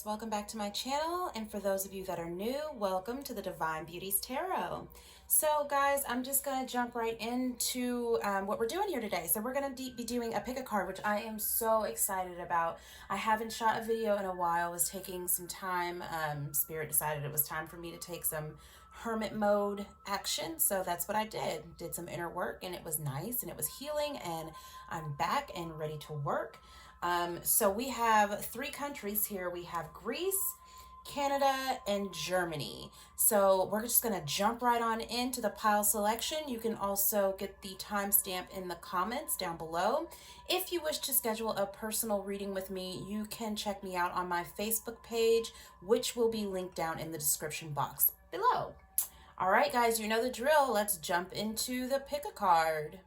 welcome back to my channel, and for those of you that are new, welcome to the Divine Beauties Tarot. So guys, I'm just going to jump right into what we're doing here today. So we're going to be doing a pick a card, which I am so excited about. I haven't shot a video in a while. I was taking some time. Spirit decided it was time for me to take some hermit mode action, so that's what I did some inner work, and it was nice and it was healing, and I'm back and ready to work. So we have three countries here. We have Greece, Canada, and Germany. So we're just going to jump right on into the pile selection. You can also get the timestamp in the comments down below. If you wish to schedule a personal reading with me, you can check me out on my Facebook page, which will be linked down in the description box below. All right, guys, you know the drill. Let's jump into the pick a card.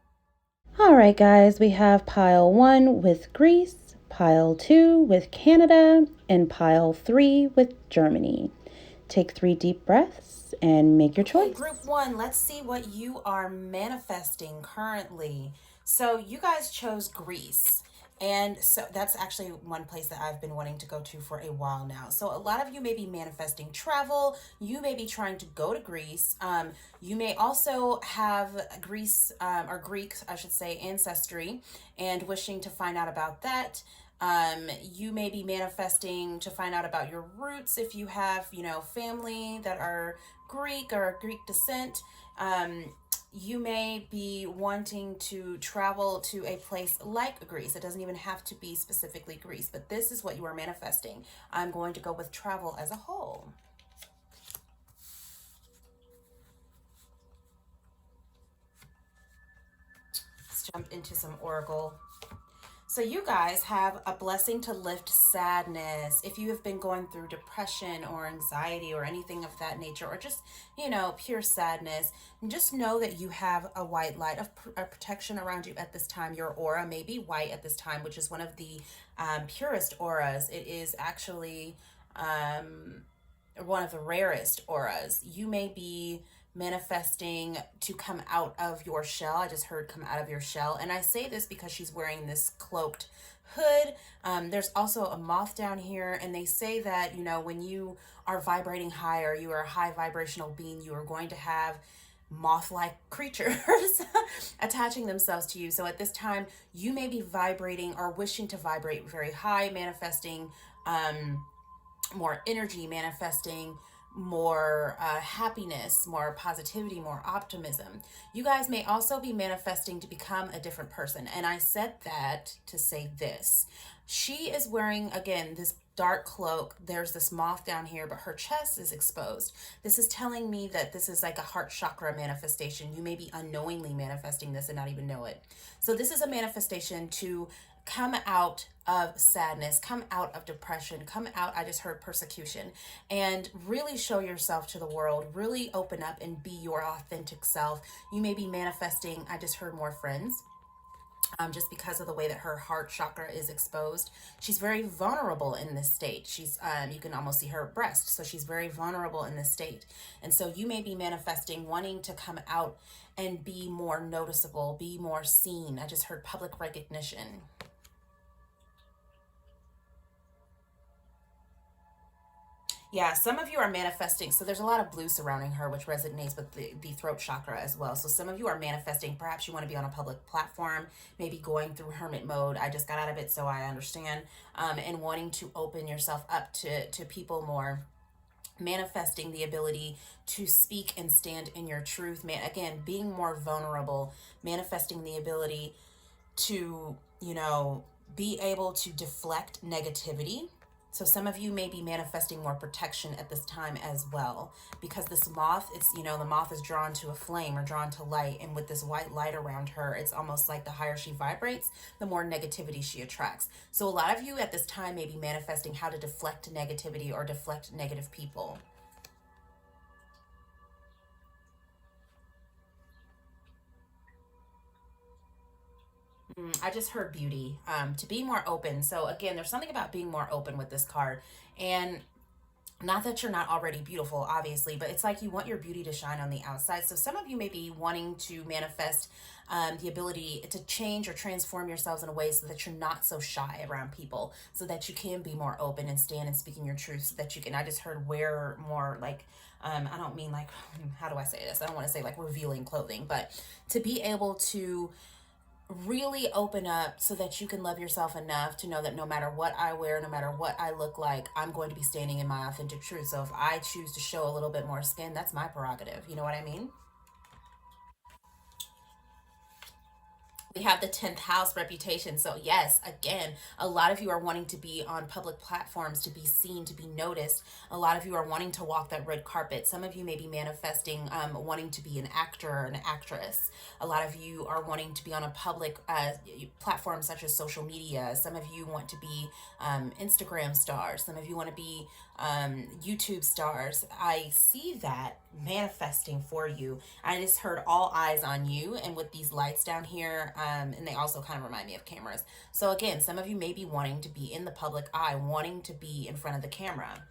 All right, guys, we have pile 1 with Greece, pile 2 with Canada, and pile 3 with Germany. Take 3 deep breaths and make your choice. Group 1, let's see what you are manifesting currently. So you guys chose Greece. And so that's actually one place that I've been wanting to go to for a while now. So a lot of you may be manifesting travel. You may be trying to go to Greece. You may also have Greece or Greek, I should say, ancestry and wishing to find out about that. You may be manifesting to find out about your roots if you have, family that are Greek or Greek descent. You may be wanting to travel to a place like Greece. It doesn't even have to be specifically Greece, but this is what you are manifesting. I'm going to go with travel as a whole. Let's jump into some oracle. So you guys have a blessing to lift sadness. If you have been going through depression or anxiety or anything of that nature, or just, pure sadness, and just know that you have a white light of protection around you at this time. Your aura may be white at this time, which is one of the purest auras. It is actually one of the rarest auras. You may be manifesting to come out of your shell. I just heard come out of your shell. And I say this because she's wearing this cloaked hood. There's also a moth down here. And they say that, when you are vibrating high or you are a high vibrational being, you are going to have moth-like creatures attaching themselves to you. So at this time, you may be vibrating or wishing to vibrate very high, manifesting more energy, manifesting more happiness, more positivity, more optimism. You guys may also be manifesting to become a different person. And I said that to say this. She is wearing, again, this dark cloak. There's this moth down here, but her chest is exposed. This is telling me that this is like a heart chakra manifestation. You may be unknowingly manifesting this and not even know it. So this is a manifestation to come out of sadness, come out of depression, come out, I just heard persecution, and really show yourself to the world, really open up and be your authentic self. You may be manifesting, I just heard more friends. Just because of the way that her heart chakra is exposed. She's very vulnerable in this state. She's, you can almost see her breast. So she's very vulnerable in this state. And so you may be manifesting, wanting to come out and be more noticeable, be more seen. I just heard public recognition. Yeah, some of you are manifesting. So there's a lot of blue surrounding her, which resonates with the throat chakra as well. So some of you are manifesting. Perhaps you want to be on a public platform, maybe going through hermit mode. I just got out of it, so I understand. And wanting to open yourself up to people more. Manifesting the ability to speak and stand in your truth. Again, being more vulnerable. Manifesting the ability to, be able to deflect negativity. So some of you may be manifesting more protection at this time as well, because this moth, it's, the moth is drawn to a flame or drawn to light. And with this white light around her, it's almost like the higher she vibrates, the more negativity she attracts. So a lot of you at this time may be manifesting how to deflect negativity or deflect negative people. I just heard beauty, to be more open. So again, there's something about being more open with this card. And Not that you're not already beautiful, obviously, but it's like you want your beauty to shine on the outside. So some of you may be wanting to manifest the ability to change or transform yourselves in a way so that you're not so shy around people, so that you can be more open and stand and speaking your truth, so that you can, I just heard, wear more like, I don't mean like, how do I say this? I don't want to say like revealing clothing, but to be able to really open up so that you can love yourself enough to know that no matter what I wear, no matter what I look like, I'm going to be standing in my authentic truth. So if I choose to show a little bit more skin, that's my prerogative. You know what I mean? We have the 10th house, reputation. So yes, again, a lot of you are wanting to be on public platforms, to be seen, to be noticed. A lot of you are wanting to walk that red carpet. Some of you may be manifesting wanting to be an actor or an actress. A lot of you are wanting to be on a public platform such as social media. Some of you want to be Instagram stars. Some of you want to be YouTube stars. I see that manifesting for you. I just heard all eyes on you, and with these lights down here, and they also kind of remind me of cameras. So again, some of you may be wanting to be in the public eye, wanting to be in front of the camera.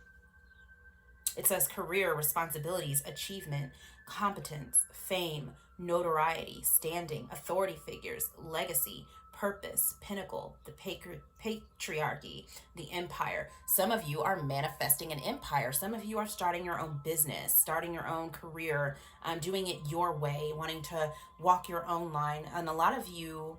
It says career, responsibilities, achievement, competence, fame, notoriety, standing, authority figures, legacy, purpose, pinnacle, the patriarchy, the empire. Some of you are manifesting an empire. Some of you are starting your own business, starting your own career, doing it your way, wanting to walk your own line. And a lot of you,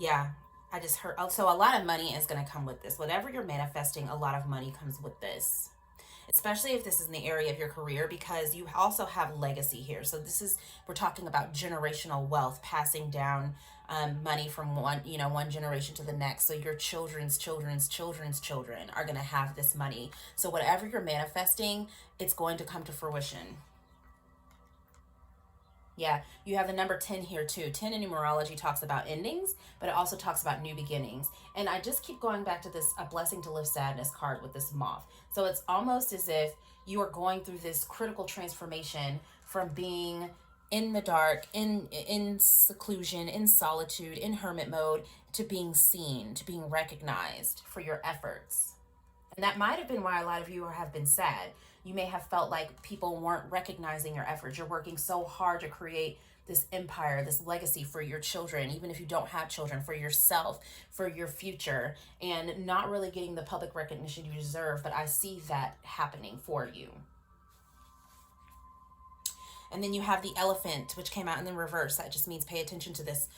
yeah, I just heard. Oh, so a lot of money is going to come with this. Whatever you're manifesting, a lot of money comes with this, especially if this is in the area of your career, because you also have legacy here. So this is, we're talking about generational wealth, passing down money from one generation to the next. So your children's children's children's children are going to have this money. So whatever you're manifesting, it's going to come to fruition. Yeah, you have the number 10 here too. 10 in numerology talks about endings, but it also talks about new beginnings. And I just keep going back to this a blessing to live sadness card with this moth. So it's almost as if you are going through this critical transformation from being in the dark, in seclusion, in solitude, in hermit mode, to being seen, to being recognized for your efforts. And that might have been why a lot of you have been sad. You may have felt like people weren't recognizing your efforts. You're working so hard to create this empire, this legacy for your children, even if you don't have children, for yourself, for your future, and not really getting the public recognition you deserve. But I see that happening for you. And then you have the elephant, which came out in the reverse. That just means pay attention to this.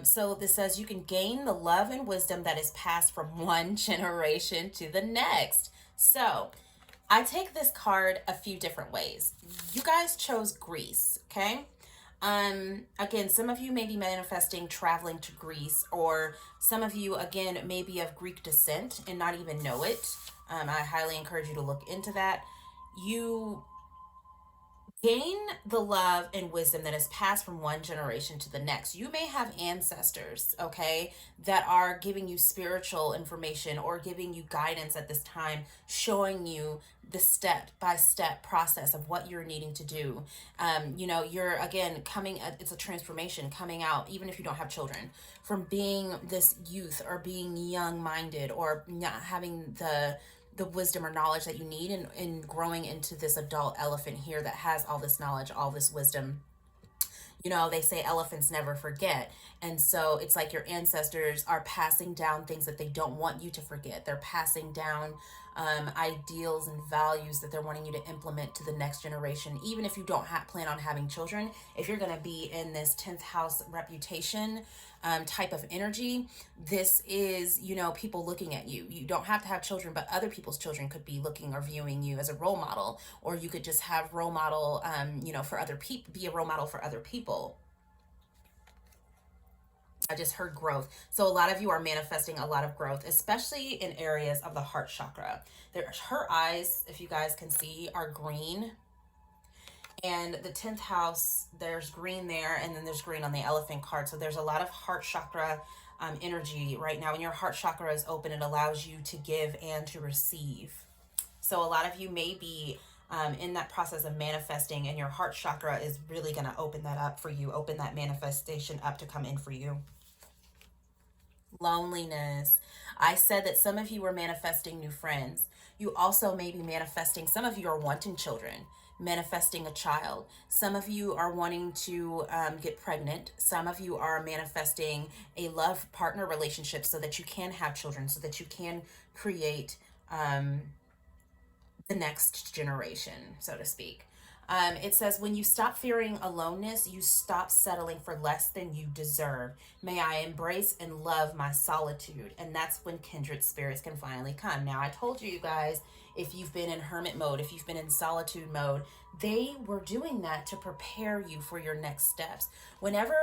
So this says you can gain the love and wisdom that is passed from one generation to the next. So I take this card a few different ways. You guys chose Greece, okay? Again, some of you may be manifesting traveling to Greece, or some of you, again, may be of Greek descent and not even know it. I highly encourage you to look into that. You gain the love and wisdom that is passed from one generation to the next. You may have ancestors, okay, that are giving you spiritual information or giving you guidance at this time, showing you the step by step process of what you're needing to do. You're again it's a transformation coming out, even if you don't have children, from being this youth or being young minded or not having the wisdom or knowledge that you need, in growing into this adult elephant here that has all this knowledge, all this wisdom. They say elephants never forget. And so it's like your ancestors are passing down things that they don't want you to forget. They're passing down ideals and values that they're wanting you to implement to the next generation. Even if you don't plan on having children, if you're going to be in this 10th house reputation type of energy, this is, people looking at you. You don't have to have children, but other people's children could be looking or viewing you as a role model, or you could just have role model, for other people, be a role model for other people. I just heard growth. So a lot of you are manifesting a lot of growth, especially in areas of the heart chakra. Her eyes, if you guys can see, are green. And the 10th house, there's green there, and then there's green on the elephant card. So there's a lot of heart chakra energy right now. When your heart chakra is open, it allows you to give and to receive. So a lot of you may be in that process of manifesting, and your heart chakra is really going to open that up for you, open that manifestation up to come in for you. Loneliness. I said that some of you are manifesting new friends. You also may be manifesting, some of you are wanting children, manifesting a child. Some of you are wanting to get pregnant. Some of you are manifesting a love partner relationship so that you can have children, so that you can create the next generation, so to speak. It says, when you stop fearing aloneness, you stop settling for less than you deserve. May I embrace and love my solitude. And that's when kindred spirits can finally come. Now, I told you guys, if you've been in hermit mode, if you've been in solitude mode, they were doing that to prepare you for your next steps. Whenever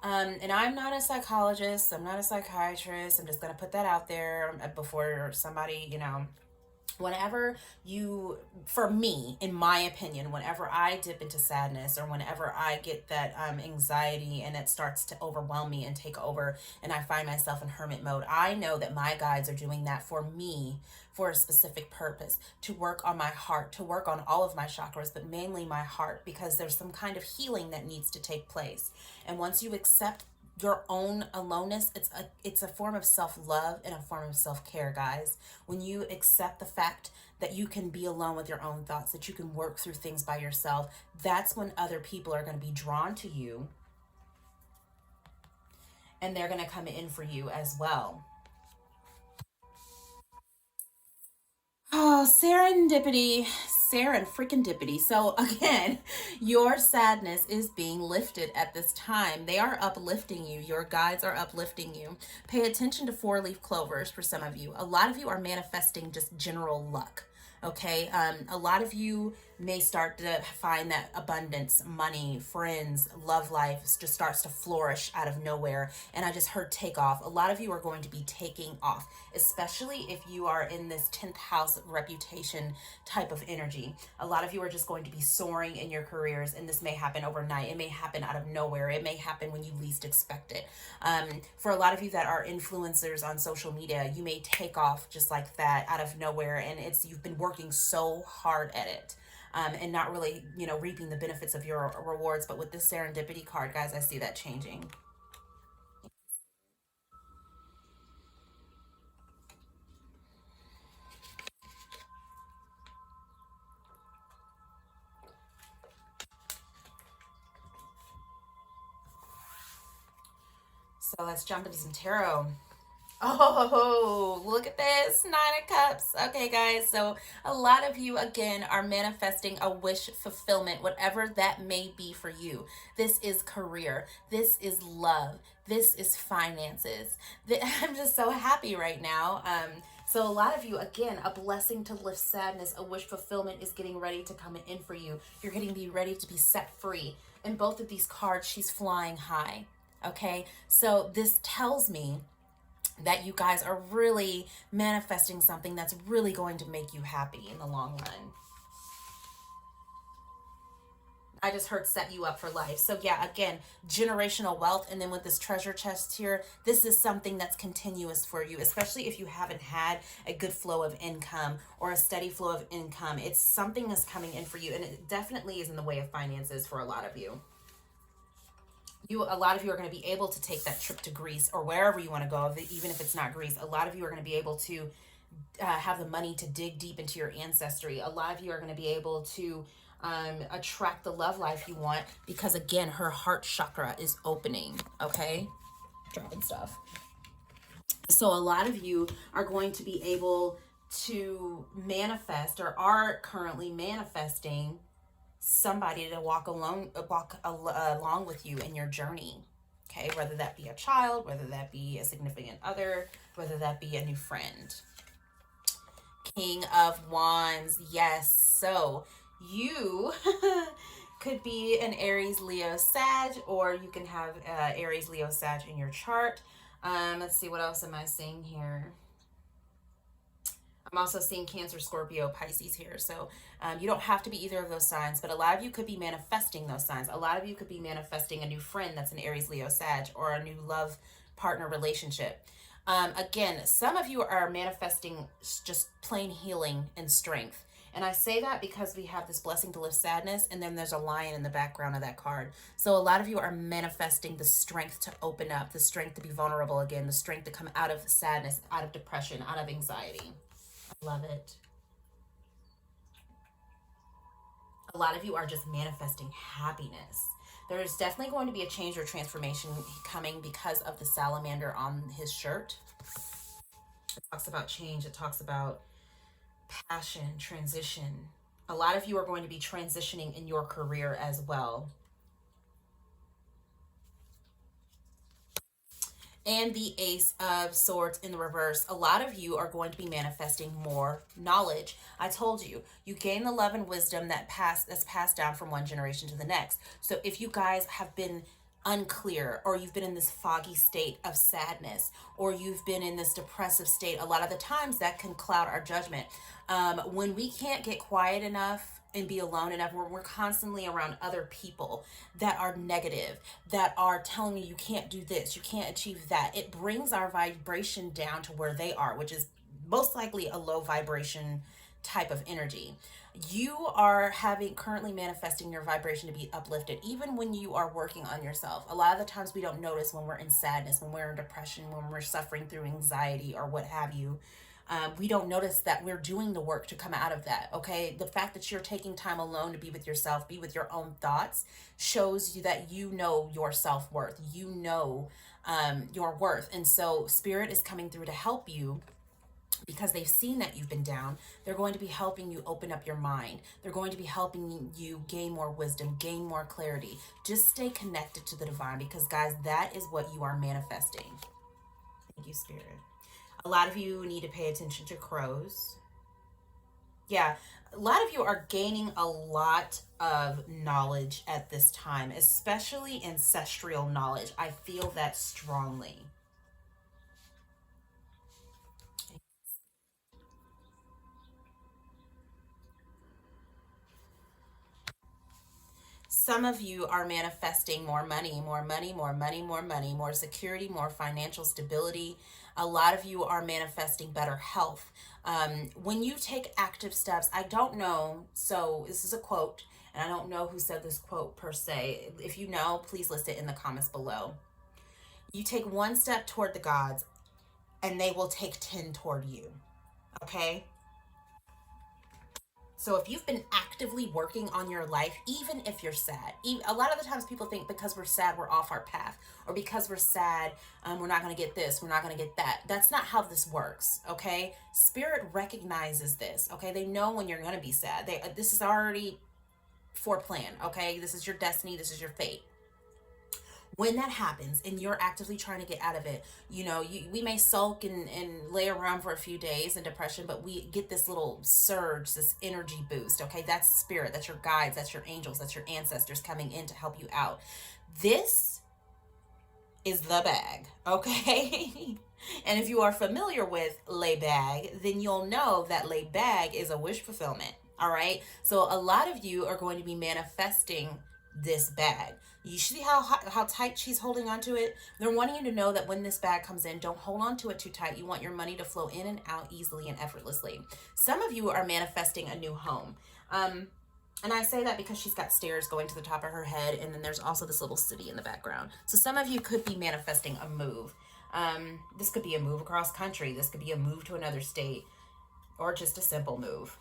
and I'm not a psychologist, I'm not a psychiatrist. I'm just going to put that out there before somebody, whenever you, for me, in my opinion, whenever I dip into sadness or whenever I get that anxiety and it starts to overwhelm me and take over and I find myself in hermit mode, I know that my guides are doing that for me for a specific purpose, to work on my heart, to work on all of my chakras, but mainly my heart, because there's some kind of healing that needs to take place. And once you accept your own aloneness, it's a form of self-love and a form of self-care, guys. When you accept the fact that you can be alone with your own thoughts, that you can work through things by yourself, that's when other people are going to be drawn to you and they're going to come in for you as well. Oh, serendipity, seren freaking dippity. So again, your sadness is being lifted at this time. They are uplifting you. Your guides are uplifting you. Pay attention to four-leaf clovers for some of you. A lot of you are manifesting just general luck. Okay, a lot of you may start to find that abundance, money, friends, love life just starts to flourish out of nowhere. And I just heard take off. A lot of you are going to be taking off, especially if you are in this 10th house reputation type of energy. A lot of you are just going to be soaring in your careers, and this may happen overnight. It may happen out of nowhere. It may happen when you least expect it. For a lot of you that are influencers on social media, you may take off just like that out of nowhere, and you've been working so hard at it. And not really, reaping the benefits of your rewards. But with this serendipity card, guys, I see that changing. So let's jump into some tarot. Oh, look at this. Nine of Cups. Okay, guys. So, a lot of you, again, are manifesting a wish fulfillment, whatever that may be for you. This is career. This is love. This is finances. I'm just so happy right now. So, a lot of you, again, a blessing to lift sadness, a wish fulfillment is getting ready to come in for you. You're getting to be ready to be set free. In both of these cards, she's flying high. Okay. So, this tells me that you guys are really manifesting something that's really going to make you happy in the long run. I just heard set you up for life. So yeah, again, generational wealth. And then with this treasure chest here, this is something that's continuous for you, especially if you haven't had a good flow of income or a steady flow of income. It's something that's coming in for you. And it definitely is in the way of finances for a lot of you. A lot of you are going to be able to take that trip to Greece or wherever you want to go, even if it's not Greece. A lot of you are going to be able to have the money to dig deep into your ancestry. A lot of you are going to be able to attract the love life you want because, again, her heart chakra is opening. Okay, dropping stuff. So a lot of you are going to be able to manifest or are currently manifesting somebody to walk along with you in your journey. Okay, whether that be a child, whether that be a significant other, whether that be a new friend. King of Wands, yes. So you could be an Aries, Leo, Sag, or you can have Aries, Leo, Sag in your chart. Let's see, what else am I seeing here? I'm also seeing Cancer, Scorpio, Pisces here. So you don't have to be either of those signs, but a lot of you could be manifesting those signs. A lot of you could be manifesting a new friend that's an Aries, Leo, Sag, or a new love partner relationship. Again, some of you are manifesting just plain healing and strength. And I say that because we have this blessing to lift sadness, and then there's a lion in the background of that card. So a lot of you are manifesting the strength to open up, the strength to be vulnerable again, the strength to come out of sadness, out of depression, out of anxiety. I love it. A lot of you are just manifesting happiness. There's definitely going to be a change or transformation coming because of the salamander on his shirt. It talks about change. It talks about passion, transition. A lot of you are going to be transitioning in your career as well. And the Ace of Swords in the reverse. A lot of you are going to be manifesting more knowledge. I told you, you gain the love and wisdom that's passed down from one generation to the next. So if you guys have been unclear, or you've been in this foggy state of sadness, or you've been in this depressive state, a lot of the times that can cloud our judgment. When we can't get quiet enough and be alone enough, we're constantly around other people that are negative, that are telling you can't do this, you can't achieve that, it brings our vibration down to where they are, which is most likely a low vibration type of energy. You are having currently manifesting your vibration to be uplifted even when you are working on yourself. A lot of the times we don't notice when we're in sadness, when we're in depression, when we're suffering through anxiety or what have you. We don't notice that we're doing the work to come out of that. Okay, the fact that you're taking time alone to be with yourself, be with your own thoughts, shows you that you know your self-worth, you know your worth. And so spirit is coming through to help you because they've seen that you've been down. They're going to be helping you open up your mind. They're going to be helping you gain more wisdom, gain more clarity. Just stay connected to the divine, because guys, that is what you are manifesting. Thank you, spirit. A lot of you need to pay attention to crows. Yeah, a lot of you are gaining a lot of knowledge at this time, especially ancestral knowledge. I feel that strongly. Some of you are manifesting more money, more money, more money, more money, more security, more financial stability. A lot of you are manifesting better health. When you take active steps, I don't know, so this is a quote, and I don't know who said this quote per se. If you know, please list it in the comments below. You take one step toward the gods, and they will take 10 toward you. Okay? So if you've been actively working on your life, even if you're sad, a lot of the times people think because we're sad, we're off our path, or because we're sad, we're not going to get this, we're not going to get that. That's not how this works, okay? Spirit recognizes this, okay? They know when you're going to be sad. This is already foreplanned, okay? This is your destiny, this is your fate. When that happens and you're actively trying to get out of it, we may sulk and lay around for a few days in depression, but we get this little surge, this energy boost. Okay, that's spirit, that's your guides, that's your angels, that's your ancestors coming in to help you out. This is the bag, okay? And if you are familiar with lay bag, then you'll know that lay bag is a wish fulfillment. All right, so a lot of you are going to be manifesting this bag. You see how tight she's holding onto it? They're wanting you to know that when this bag comes in, don't hold on to it too tight. You want your money to flow in and out easily and effortlessly. Some of you are manifesting a new home. And I say that because she's got stairs going to the top of her head, and then there's also this little city in the background. So some of you could be manifesting a move. This could be a move across country. This could be a move to another state, or just a simple move.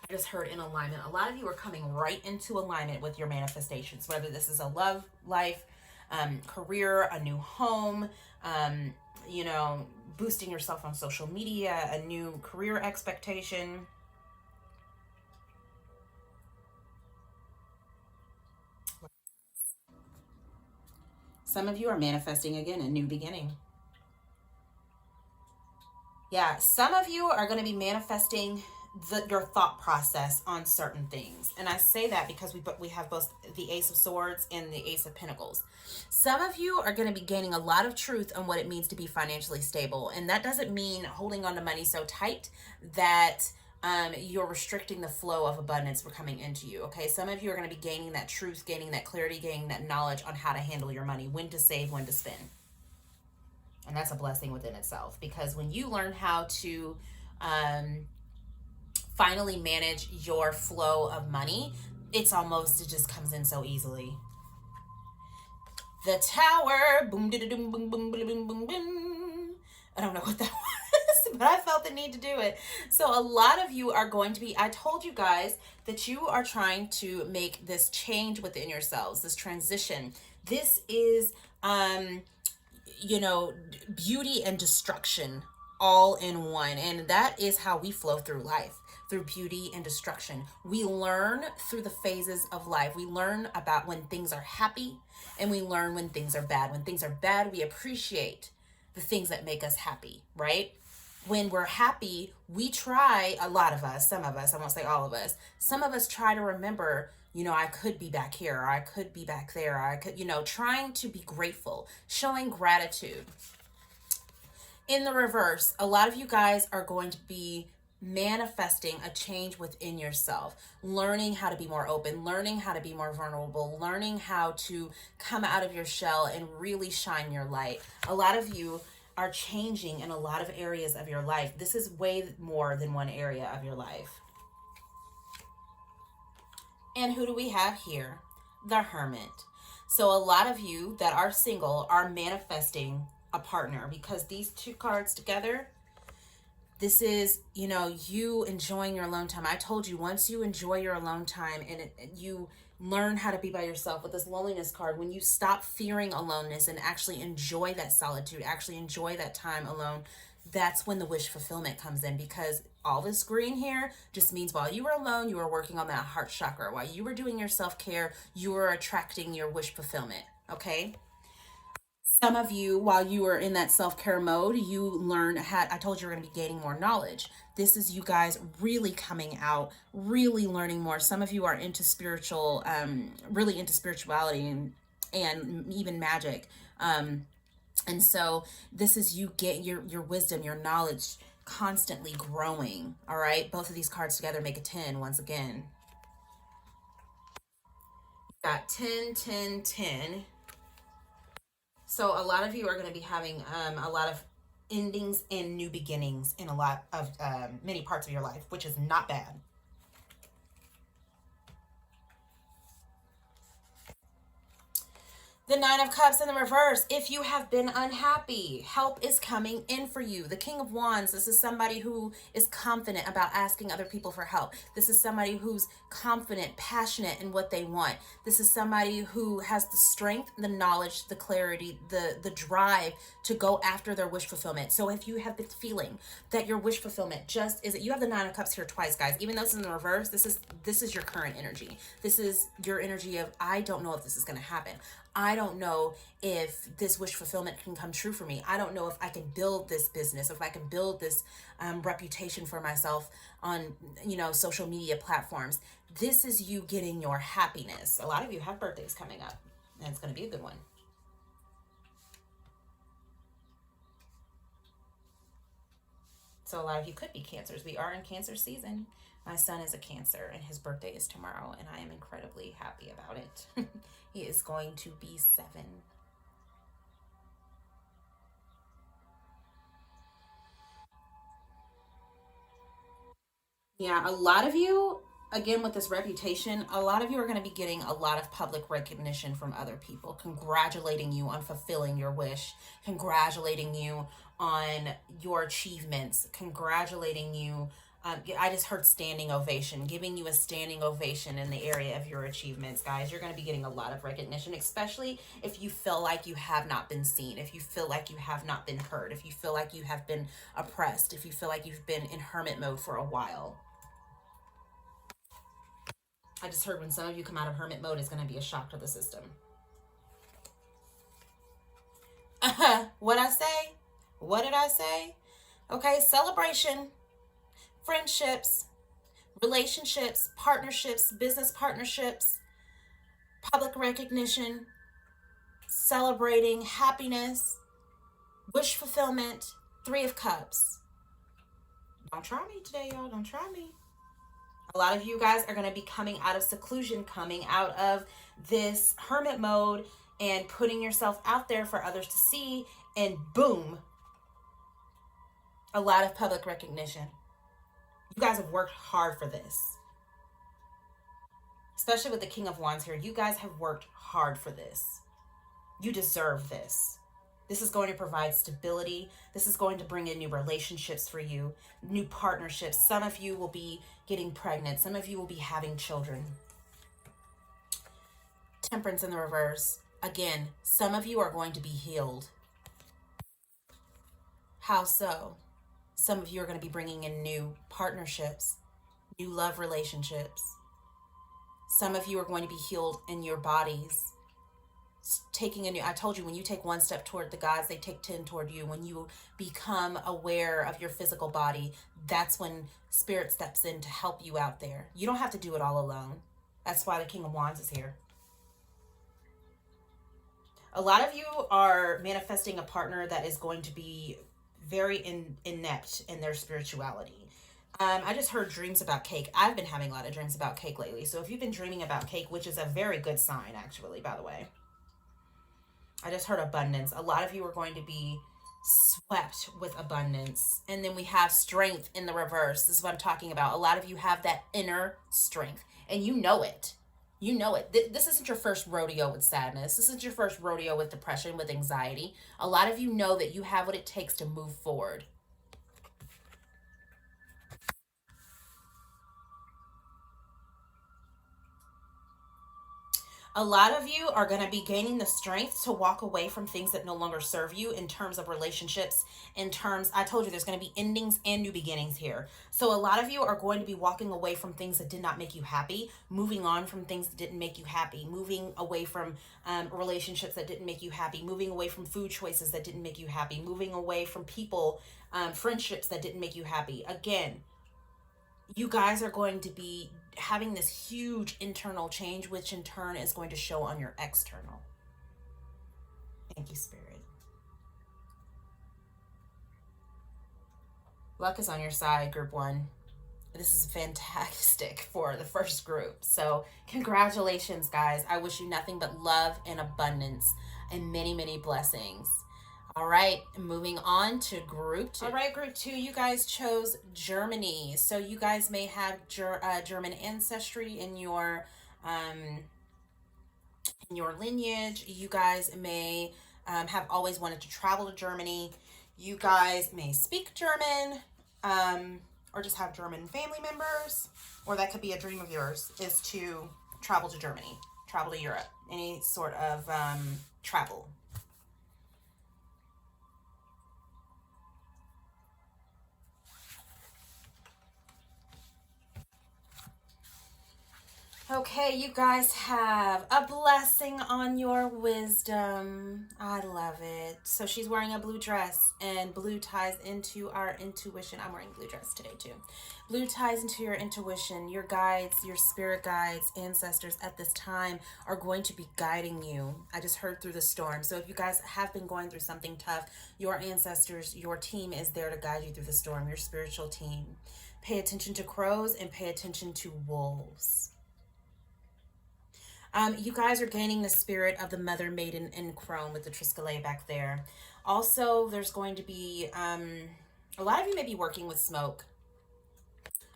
I just heard in alignment. A lot of you are coming right into alignment with your manifestations, whether this is a love life, career, a new home, boosting yourself on social media, a new career expectation. Some of you are manifesting again a new beginning. Yeah, some of you are going to be manifesting your thought process on certain things. And I say that because we have both the Ace of Swords and the Ace of Pentacles. Some of you are going to be gaining a lot of truth on what it means to be financially stable. And that doesn't mean holding on to money so tight that you're restricting the flow of abundance for coming into you. Okay, some of you are going to be gaining that truth, gaining that clarity, gaining that knowledge on how to handle your money, when to save, when to spend. And that's a blessing within itself, because when you learn how to um, finally manage your flow of money, it just comes in so easily. The Tower, boom, boom, boom, boom, boom, boom, boom. I don't know what that was, but I felt the need to do it. So a lot of you are going to be, I told you guys that you are trying to make this change within yourselves, this transition. This is, you know, beauty and destruction all in one. And that is how we flow through life, through beauty and destruction. We learn through the phases of life. We learn about when things are happy, and we learn when things are bad. When things are bad, we appreciate the things that make us happy, right? When we're happy, we try, a lot of us, some of us, I won't say all of us, some of us try to remember, you know, I could be back here, or I could be back there, or I could, you know, trying to be grateful, showing gratitude. In the reverse, a lot of you guys are going to be manifesting a change within yourself, learning how to be more open, learning how to be more vulnerable, learning how to come out of your shell and really shine your light. A lot of you are changing in a lot of areas of your life. This is way more than one area of your life. And who do we have here? The Hermit. So a lot of you that are single are manifesting a partner, because these two cards together, this is, you know, you enjoying your alone time. I told you, once you enjoy your alone time and you learn how to be by yourself with this loneliness card, when you stop fearing aloneness and actually enjoy that solitude, actually enjoy that time alone, that's when the wish fulfillment comes in. Because all this green here just means while you were alone, you were working on that heart chakra. While you were doing your self-care, you were attracting your wish fulfillment, okay? Some of you, while you were in that self-care mode, you learned how, I told you, you're going to be gaining more knowledge. This is you guys really coming out, really learning more. Some of you are into spiritual, really into spirituality and even magic. And so this is you get your wisdom, your knowledge constantly growing. All right. Both of these cards together make a 10 once again. Got 10, 10, 10. So a lot of you are going to be having a lot of endings and new beginnings in a lot of many parts of your life, which is not bad. The Nine of Cups in the reverse. If you have been unhappy, help is coming in for you. The King of Wands. This is somebody who is confident about asking other people for help. This is somebody who's confident, passionate in what they want. This is somebody who has the strength, the knowledge, the clarity, the drive to go after their wish fulfillment. So if you have been feeling that your wish fulfillment just isn't, you have the Nine of Cups here twice, guys. Even though it's in the reverse, this is your current energy. This is your energy of, I don't know if this is going to happen. I don't know if this wish fulfillment can come true for me. I don't know if I can build this business, if I can build this reputation for myself on, you know, social media platforms. This is you getting your happiness. A lot of you have birthdays coming up, and it's going to be a good one. So a lot of you could be Cancers. We are in Cancer season. My son is a Cancer, and his birthday is tomorrow, and I am incredibly happy about it. He is going to be 7. Yeah, a lot of you, again, with this reputation, a lot of you are going to be getting a lot of public recognition from other people, congratulating you on fulfilling your wish, congratulating you on your achievements, congratulating you. I just heard standing ovation, giving you a standing ovation in the area of your achievements, guys. You're going to be getting a lot of recognition, especially if you feel like you have not been seen, if you feel like you have not been heard, if you feel like you have been oppressed, if you feel like you've been in hermit mode for a while. I just heard when some of you come out of hermit mode, it's going to be a shock to the system. What I say? What did I say? Okay, celebration, friendships, relationships, partnerships, business partnerships, public recognition, celebrating happiness, wish fulfillment, 3 of Cups. Don't try me today, y'all. Don't try me. A lot of you guys are going to be coming out of seclusion, coming out of this hermit mode and putting yourself out there for others to see and boom, a lot of public recognition. You guys have worked hard for this, especially with the King of Wands here. You guys have worked hard for this. You deserve this. This is going to provide stability. This is going to bring in new relationships for you, new partnerships. Some of you will be getting pregnant. Some of you will be having children. Temperance in the reverse. Again, some of you are going to be healed. How so? Some of you are going to be bringing in new partnerships, new love relationships. Some of you are going to be healed in your bodies. Taking a new, I told you, when you take one step toward the gods, they take 10 toward you. When you become aware of your physical body, that's when spirit steps in to help you out there. You don't have to do it all alone. That's why the King of Wands is here. A lot of you are manifesting a partner that is going to be very inept in their spirituality. I just heard dreams about cake. I've been having a lot of dreams about cake lately. So if you've been dreaming about cake, which is a very good sign, actually, by the way. I just heard abundance. A lot of you are going to be swept with abundance. And then we have strength in the reverse. This is what I'm talking about. A lot of you have that inner strength, and you know it. You know it. This isn't your first rodeo with sadness. This isn't your first rodeo with depression, with anxiety. A lot of you know that you have what it takes to move forward. A lot of you are going to be gaining the strength to walk away from things that no longer serve you in terms of relationships, in terms, I told you there's going to be endings and new beginnings here. So a lot of you are going to be walking away from things that did not make you happy, moving on from things that didn't make you happy, moving away from relationships that didn't make you happy, moving away from food choices that didn't make you happy, moving away from people, friendships that didn't make you happy. Again, you guys are going to be having this huge internal change, which in turn is going to show on your external. Thank you, Spirit. Luck is on your side, group one. This is fantastic for the first group. So congratulations, guys. I wish you nothing but love and abundance and many, many blessings. All right, moving on to group two. All right, group two, you guys chose Germany. So you guys may have German ancestry in your lineage. You guys may have always wanted to travel to Germany. You guys may speak German, or just have German family members, or that could be a dream of yours, is to travel to Germany, travel to Europe, any sort of travel. Okay, you guys have a blessing on your wisdom. I love it. So she's wearing a blue dress, and blue ties into our intuition. I'm wearing a blue dress today too. Blue ties into your intuition. Your guides, your spirit guides, ancestors at this time are going to be guiding you. I just heard through the storm. So if you guys have been going through something tough, your ancestors, your team is there to guide you through the storm, your spiritual team. Pay attention to crows and pay attention to wolves. You guys are gaining the spirit of the Mother Maiden in Crone with the Triskele back there. Also, there's going to be, a lot of you may be working with smoke,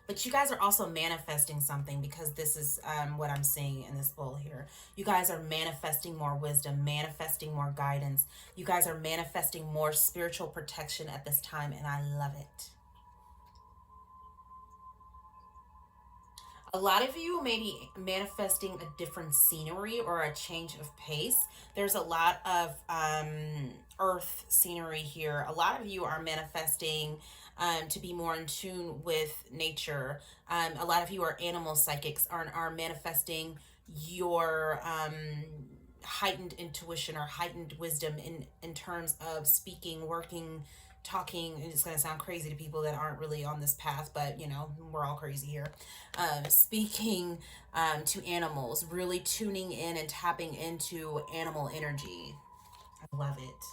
but you guys are also manifesting something, because this is what I'm seeing in this bowl here. You guys are manifesting more wisdom, manifesting more guidance. You guys are manifesting more spiritual protection at this time, and I love it. A lot of you may be manifesting a different scenery or a change of pace. There's a lot of earth scenery here. A lot of you are manifesting to be more in tune with nature. A lot of you are animal psychics, are manifesting your heightened intuition or heightened wisdom in terms of speaking, working, talking. And it's going to sound crazy to people that aren't really on this path, but you know, we're all crazy here. Speaking to animals, really tuning in and tapping into animal energy. I love it.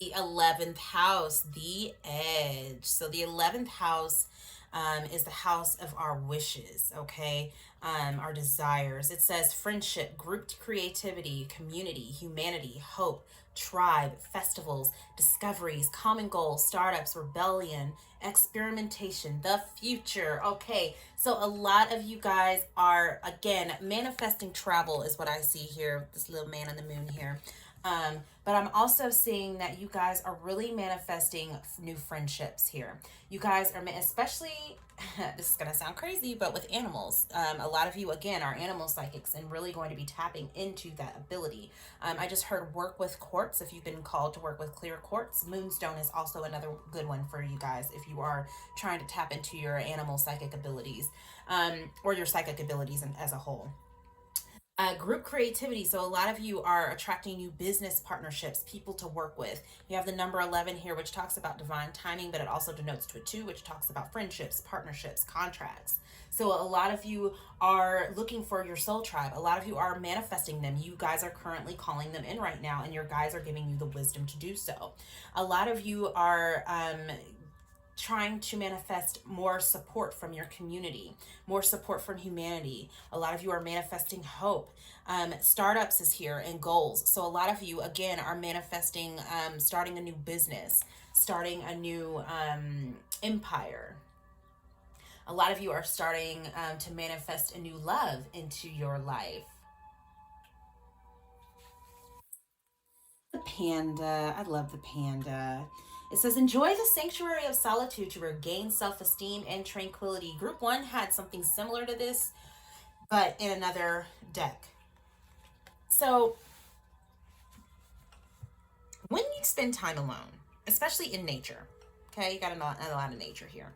The 11th house, the edge. So the 11th house is the house of our wishes, okay? Our desires. It says friendship, grouped creativity, community, humanity, hope, tribe, festivals, discoveries, common goals, startups, rebellion, experimentation, the future. Okay, so a lot of you guys are, again, manifesting travel is what I see here, this little man on the moon here. But I'm also seeing that you guys are really manifesting new friendships here. You guys are, especially, this is going to sound crazy, but with animals. A lot of you, again, are animal psychics and really going to be tapping into that ability. I just heard work with quartz. If you've been called to work with clear quartz, moonstone is also another good one for you guys if you are trying to tap into your animal psychic abilities, or your psychic abilities as a whole. Group creativity. So a lot of you are attracting new business partnerships, people to work with. You have the number 11 here, which talks about divine timing, but it also denotes to a 2, which talks about friendships, partnerships, contracts. So a lot of you are looking for your soul tribe. A lot of you are manifesting them. You guys are currently calling them in right now, and your guys are giving you the wisdom to do so. A lot of you are trying to manifest more support from your community, more support from humanity. A lot of you are manifesting hope. Startups is here, and goals. So a lot of you, again, are manifesting starting a new business, starting a new empire. A lot of you are starting to manifest a new love into your life. The panda. I love the panda. It says, enjoy the sanctuary of solitude to regain self esteem and tranquility. Group 1 had something similar to this, but in another deck. So, when you spend time alone, especially in nature, okay, you got a lot of nature here.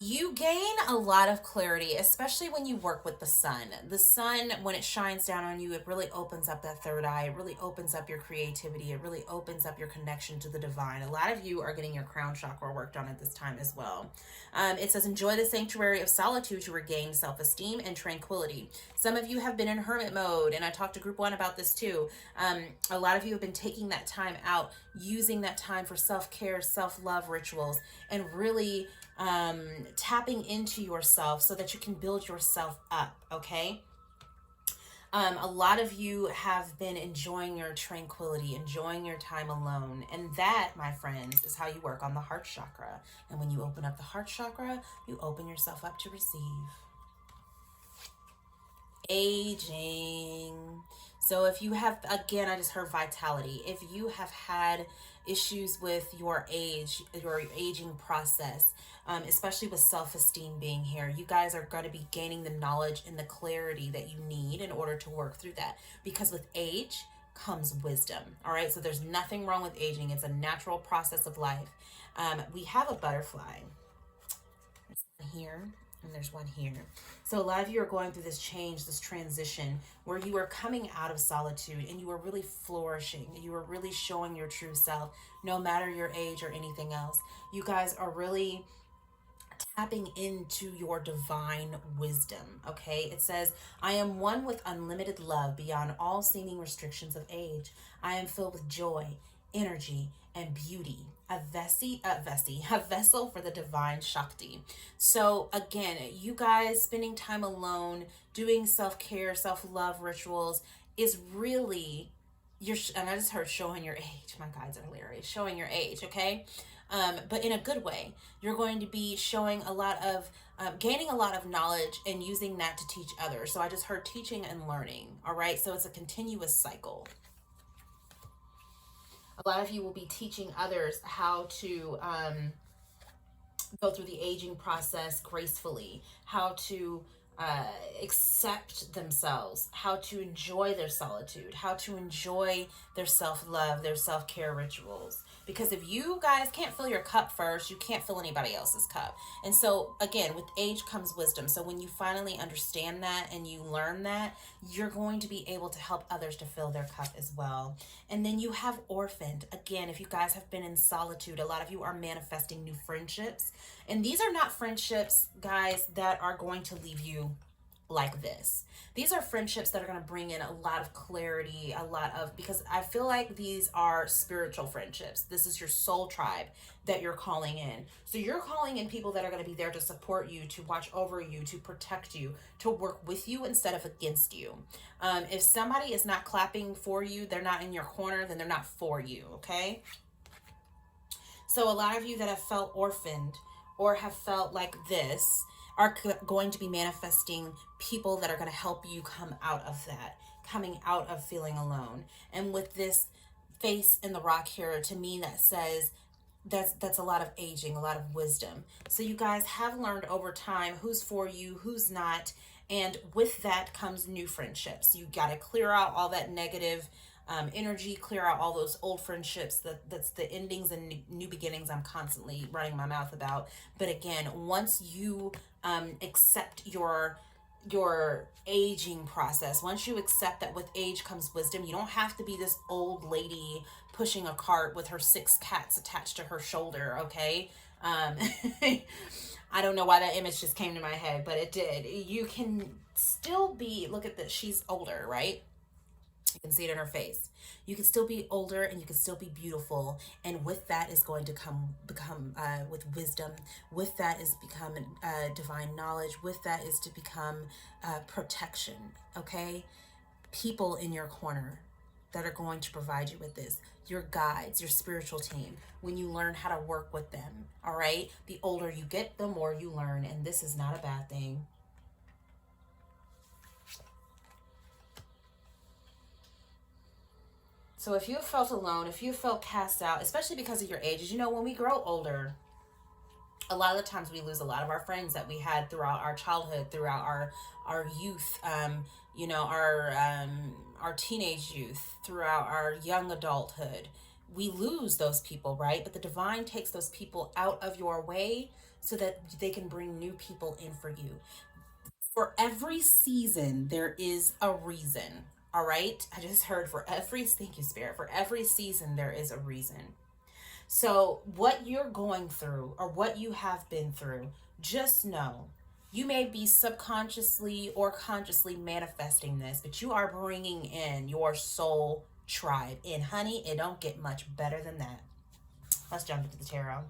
You gain a lot of clarity, especially when you work with the sun. The sun, when it shines down on you, it really opens up that third eye. It really opens up your creativity. It really opens up your connection to the divine. A lot of you are getting your crown chakra worked on at this time as well. It says, enjoy the sanctuary of solitude to regain self-esteem and tranquility. Some of you have been in hermit mode, and I talked to group 1 about this too. A lot of you have been taking that time out, using that time for self-care, self-love rituals, and really tapping into yourself so that you can build yourself up, okay? A lot of you have been enjoying your tranquility, enjoying your time alone. And that, my friends, is how you work on the heart chakra. And when you open up the heart chakra, you open yourself up to receive. Aging. So if you have, again, I just heard vitality. If you have had issues with your age, your aging process, especially with self-esteem being here, you guys are going to be gaining the knowledge and the clarity that you need in order to work through that. Because with age comes wisdom. All right. So there's nothing wrong with aging. It's a natural process of life. We have a butterfly here, and there's one here. So a lot of you are going through this change, this transition, where you are coming out of solitude and you are really flourishing. You are really showing your true self, no matter your age or anything else. You guys are really tapping into your divine wisdom, okay? It says, I am one with unlimited love beyond all seeming restrictions of age. I am filled with joy, energy, and beauty, a vessel for the divine Shakti. So again, you guys spending time alone, doing self-care, self-love rituals is really and I just heard showing your age. My guides are hilarious. Showing your age, okay? But in a good way. You're going to be showing a lot of, gaining a lot of knowledge and using that to teach others. So I just heard teaching and learning, all right? So it's a continuous cycle. A lot of you will be teaching others how to go through the aging process gracefully, how to accept themselves, how to enjoy their solitude, how to enjoy their self-love, their self-care rituals. Because if you guys can't fill your cup first, you can't fill anybody else's cup. And so again, with age comes wisdom. So when you finally understand that and you learn that, you're going to be able to help others to fill their cup as well. And then you have orphaned. Again, if you guys have been in solitude, a lot of you are manifesting new friendships. And these are not friendships, guys, that are going to leave you like this. These are friendships that are going to bring in a lot of clarity, a lot of, because I feel like these are spiritual friendships. This is your soul tribe that you're calling in. So you're calling in people that are going to be there to support you, to watch over you, to protect you, to work with you instead of against you. If somebody is not clapping for you, they're not in your corner, then they're not for you, okay? So a lot of you that have felt orphaned or have felt like this are going to be manifesting people that are going to help you come out of that, coming out of feeling alone. And with this face in the rock here, to me that says that's a lot of aging, a lot of wisdom. So you guys have learned over time who's for you, who's not, and with that comes new friendships. You got to clear out all that negative energy, clear out all those old friendships. That's the endings and new beginnings I'm constantly running my mouth about. But again, once you accept your aging process, once you accept that with age comes wisdom, you don't have to be this old lady pushing a cart with her 6 cats attached to her shoulder, okay? um I don't know why that image just came to my head, but it did. You can still be, look at this, she's older, right? You can see it in her face. You can still be older and you can still be beautiful, and with that is going to become with wisdom. With that is become divine knowledge. With that is to become protection. Okay, people in your corner that are going to provide you with this. Your guides, your spiritual team. When you learn how to work with them, all right. The older you get, the more you learn, and this is not a bad thing. So if you have felt alone, if you felt cast out, especially because of your age, you know, when we grow older, a lot of the times we lose a lot of our friends that we had throughout our childhood, throughout our youth, you know, our teenage youth, throughout our young adulthood. We lose those people, right? But the divine takes those people out of your way so that they can bring new people in for you. For every season, there is a reason. All right. I just heard for every, thank you, Spirit, for every season, there is a reason. So, what you're going through or what you have been through, just know you may be subconsciously or consciously manifesting this, but you are bringing in your soul tribe. And honey, it don't get much better than that. Let's jump into the tarot.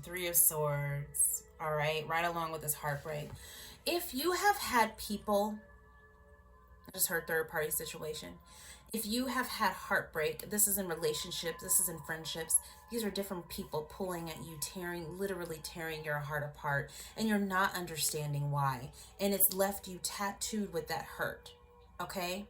Three of Swords. All right along with this heartbreak. If you have had people, I just heard third party situation. If you have had heartbreak, this is in relationships, this is in friendships, these are different people pulling at you, tearing, literally tearing your heart apart, and you're not understanding why. And it's left you tattooed with that hurt. Okay?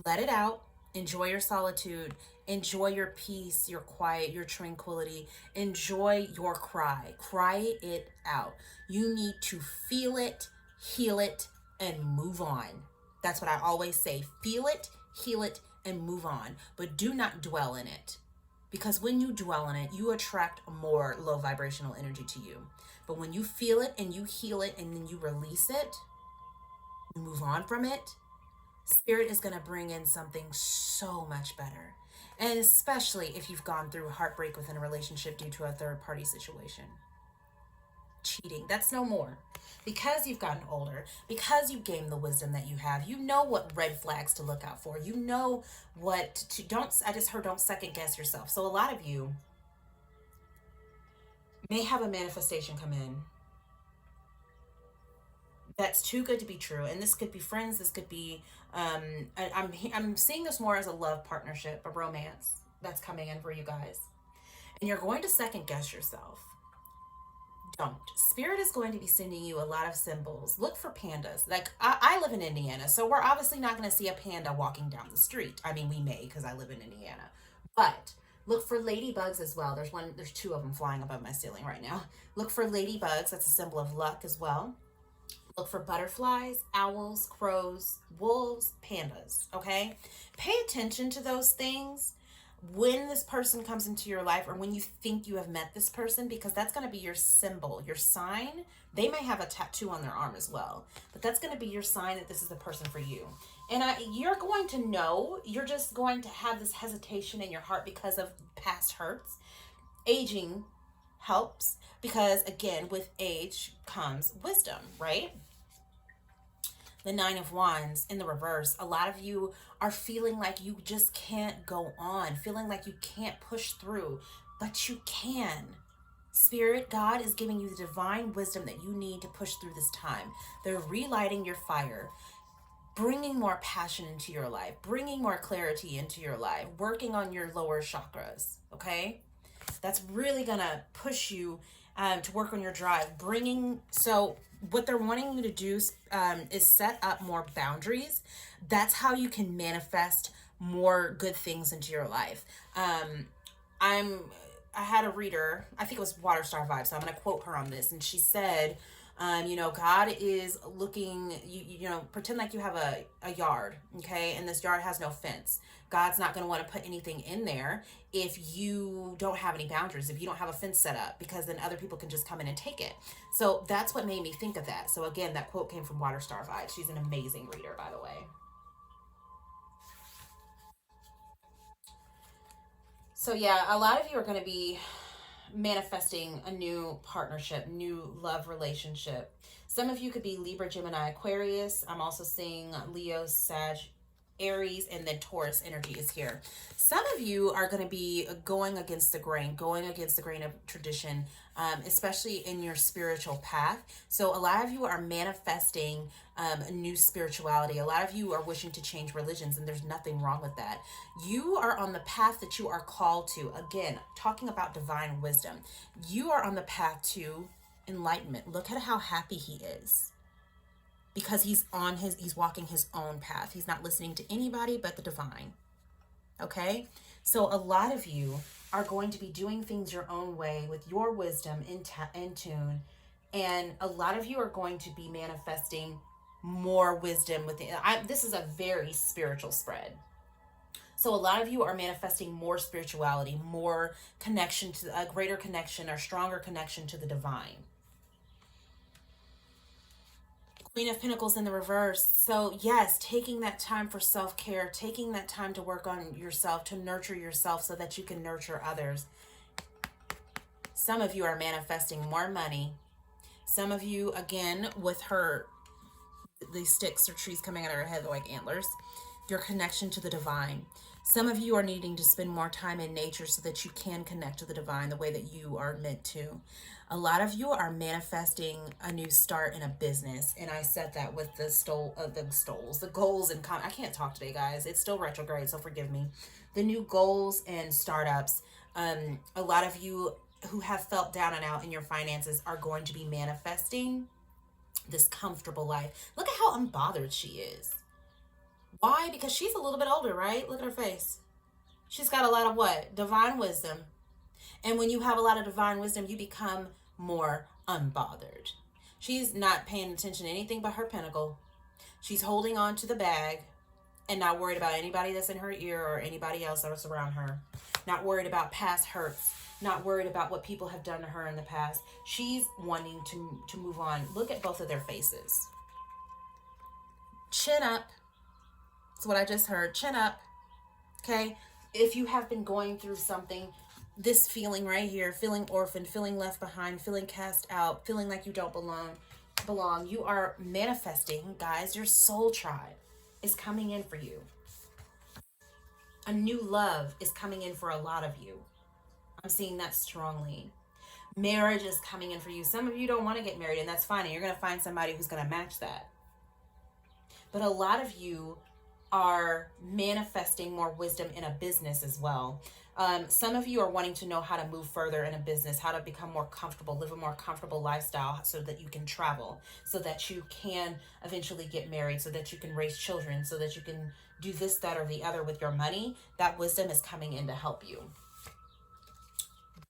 Let it out. Enjoy your solitude. Enjoy your peace, your quiet, your tranquility. Enjoy your cry. Cry it out. You need to feel it, heal it, and move on. That's what I always say. Feel it, heal it, and move on. But do not dwell in it. Because when you dwell in it, you attract more low vibrational energy to you. But when you feel it and you heal it and then you release it, you move on from it, Spirit is going to bring in something so much better. And especially if you've gone through heartbreak within a relationship due to a third party situation. Cheating, that's no more. Because you've gotten older, because you've gained the wisdom that you have, you know what red flags to look out for. You know what to, don't, I just heard, don't second guess yourself. So a lot of you may have a manifestation come in that's too good to be true, and this could be friends, this could be I'm seeing this more as a love partnership, a romance that's coming in for you guys, and you're going to second guess yourself. Don't. Spirit is going to be sending you a lot of symbols. Look for pandas. Like I live in Indiana, so we're obviously not going to see a panda walking down the street. I mean, we may because I live in Indiana, but look for ladybugs as well. There's two of them flying above my ceiling right now. Look for ladybugs. That's a symbol of luck as well. Look for butterflies, owls, crows, wolves, pandas, okay? Pay attention to those things when this person comes into your life or when you think you have met this person, because that's going to be your symbol, your sign. They may have a tattoo on their arm as well, but that's going to be your sign that this is the person for you. And you're going to know, you're just going to have this hesitation in your heart because of past hurts. Aging helps because, again, with age comes wisdom, right? The Nine of Wands in the reverse. A lot of you are feeling like you just can't go on, feeling like you can't push through, but you can. Spirit, God is giving you the divine wisdom that you need to push through this time. They're relighting your fire, bringing more passion into your life, bringing more clarity into your life, working on your lower chakras, okay? That's really gonna push you to work on your drive. So what they're wanting you to do is set up more boundaries. That's how you can manifest more good things into your life. I'm I had a reader, I think it was Water Star Vibe, so I'm going to quote her on this, and she said, God is looking, pretend like you have a yard, okay, and this yard has no fence. God's not going to want to put anything in there if you don't have any boundaries, if you don't have a fence set up, because then other people can just come in and take it. So that's what made me think of that. So again, that quote came from Water Star Vibe. She's an amazing reader, by the way. So yeah, a lot of you are going to be manifesting a new partnership, new love relationship. Some of you could be Libra, Gemini, Aquarius. I'm also seeing Leo, Sag, Aries, and then Taurus energy is here. Some of you are going to be going against the grain of tradition, especially in your spiritual path. So a lot of you are manifesting a new spirituality. A lot of you are wishing to change religions, and there's nothing wrong with that. You are on the path that you are called to. Again, talking about divine wisdom. You are on the path to enlightenment. Look at how happy he is, because he's walking his own path. He's not listening to anybody but the divine. Okay? So a lot of you are going to be doing things your own way with your wisdom in tune, and a lot of you are going to be manifesting more wisdom within. This is a very spiritual spread. So a lot of you are manifesting more spirituality, more connection to a greater connection or stronger connection to the divine. Queen of Pentacles in the reverse. So yes, taking that time for self-care, taking that time to work on yourself, to nurture yourself so that you can nurture others. Some of you are manifesting more money. Some of you, again, with these sticks or trees coming out of her head like antlers, your connection to the divine. Some of you are needing to spend more time in nature so that you can connect to the divine the way that you are meant to. A lot of you are manifesting a new start in a business, and I said that with the goals and I can't talk today, guys. It's still retrograde, so forgive me. The new goals and startups. A lot of you who have felt down and out in your finances are going to be manifesting this comfortable life. Look at how unbothered she is. Why? Because she's a little bit older, right? Look at her face. She's got a lot of what? Divine wisdom. And when you have a lot of divine wisdom, you become more unbothered. She's not paying attention to anything but her pentacle. She's holding on to the bag and not worried about anybody that's in her ear or anybody else that's around her. Not worried about past hurts. Not worried about what people have done to her in the past. She's wanting to move on. Look at both of their faces. Chin up. That's what I just heard. Chin up. Okay? If you have been going through something, this feeling right here, feeling orphaned, feeling left behind, feeling cast out, feeling like you don't belong, you are manifesting, guys. Your soul tribe is coming in for you. A new love is coming in for a lot of you. I'm seeing that strongly. Marriage is coming in for you. Some of you don't want to get married, and that's fine. And you're going to find somebody who's going to match that. But a lot of you are manifesting more wisdom in a business as well. Some of you are wanting to know how to move further in a business, how to become more comfortable, live a more comfortable lifestyle so that you can travel, so that you can eventually get married, so that you can raise children, so that you can do this, that, or the other with your money. That wisdom is coming in to help you.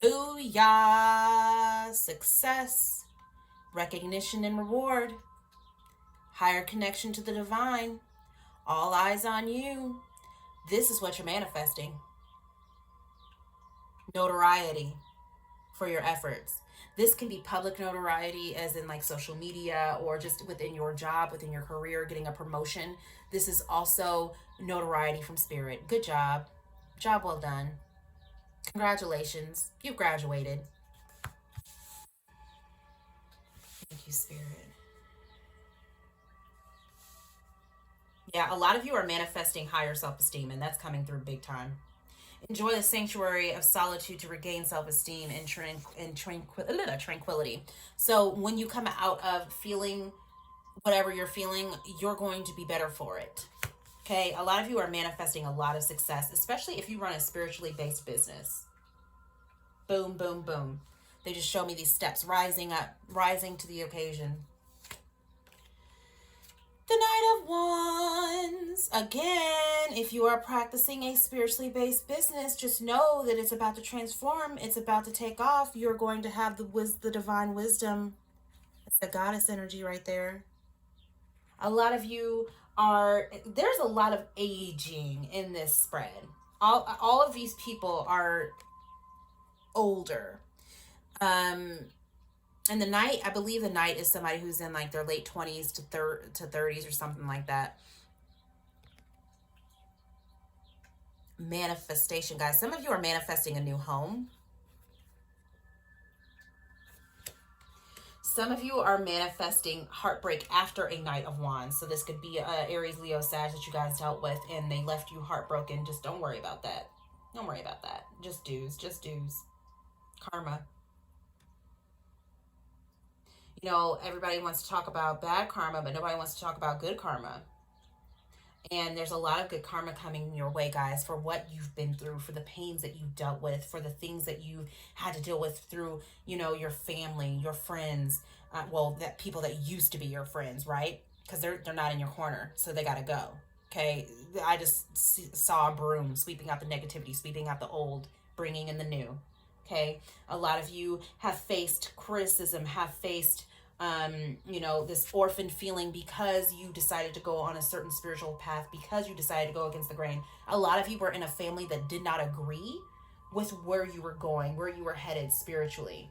Booyah! Success, recognition, and reward. higher connection to the divine, all eyes on you. This is what you're manifesting. Notoriety for your efforts. This can be public notoriety, as in like social media, or just within your job, within your career, getting a promotion. This is also notoriety from spirit. Good job. Job well done. Congratulations. You've graduated. Thank you, Spirit. Yeah, a lot of you are manifesting higher self esteem, and that's coming through big time. Enjoy the sanctuary of solitude to regain self esteem and tranquility. So, when you come out of feeling whatever you're feeling, you're going to be better for it. Okay, a lot of you are manifesting a lot of success, especially if you run a spiritually based business. Boom, boom, boom. They just show me these steps rising up, rising to the occasion. The Knight of Wands. Again, if you are practicing a spiritually based business, just know that it's about to transform. It's about to take off. You're going to have the divine wisdom. It's the goddess energy right there. A lot of you there's a lot of aging in this spread. All of these people are older. And the knight, I believe the knight is somebody who's in like their late 20s to 30s or something like that. Manifestation, guys. Some of you are manifesting a new home. Some of you are manifesting heartbreak after a Knight of Wands. So this could be a Aries, Leo, Sag that you guys dealt with and they left you heartbroken. Just don't worry about that. Don't worry about that. Just dues. Karma. You know, everybody wants to talk about bad karma, but nobody wants to talk about good karma. And there's a lot of good karma coming your way, guys, for what you've been through, for the pains that you dealt with, for the things that you had to deal with through, you know, your family, your friends, that people that used to be your friends, right? Because they're not in your corner, so they got to go. Okay, I just saw a broom sweeping out the negativity, sweeping out the old, bringing in the new. Okay, a lot of you have faced criticism, have faced this orphan feeling because you decided to go on a certain spiritual path, because you decided to go against the grain. A lot of you were in a family that did not agree with where you were going, where you were headed spiritually.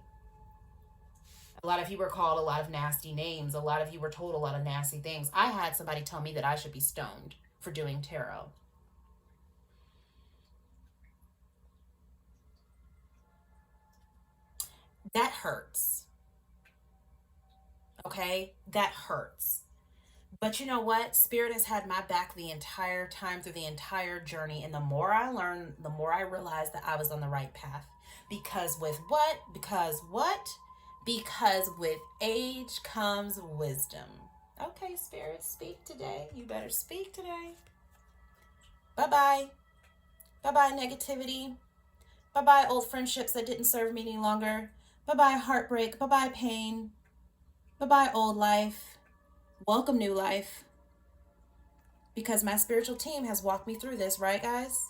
A lot of you were called a lot of nasty names. A lot of you were told a lot of nasty things. I had somebody tell me that I should be stoned for doing tarot. That hurts. Okay? That hurts. But you know what? Spirit has had my back the entire time through the entire journey. And the more I learned, the more I realized that I was on the right path. Because with what? Because what? Because with age comes wisdom. Okay, Spirit, speak today. You better speak today. Bye-bye. Bye-bye, negativity. Bye-bye, old friendships that didn't serve me any longer. Bye-bye, heartbreak. Bye-bye, pain. Bye-bye, old life. Welcome, new life. Because my spiritual team has walked me through this, right, guys?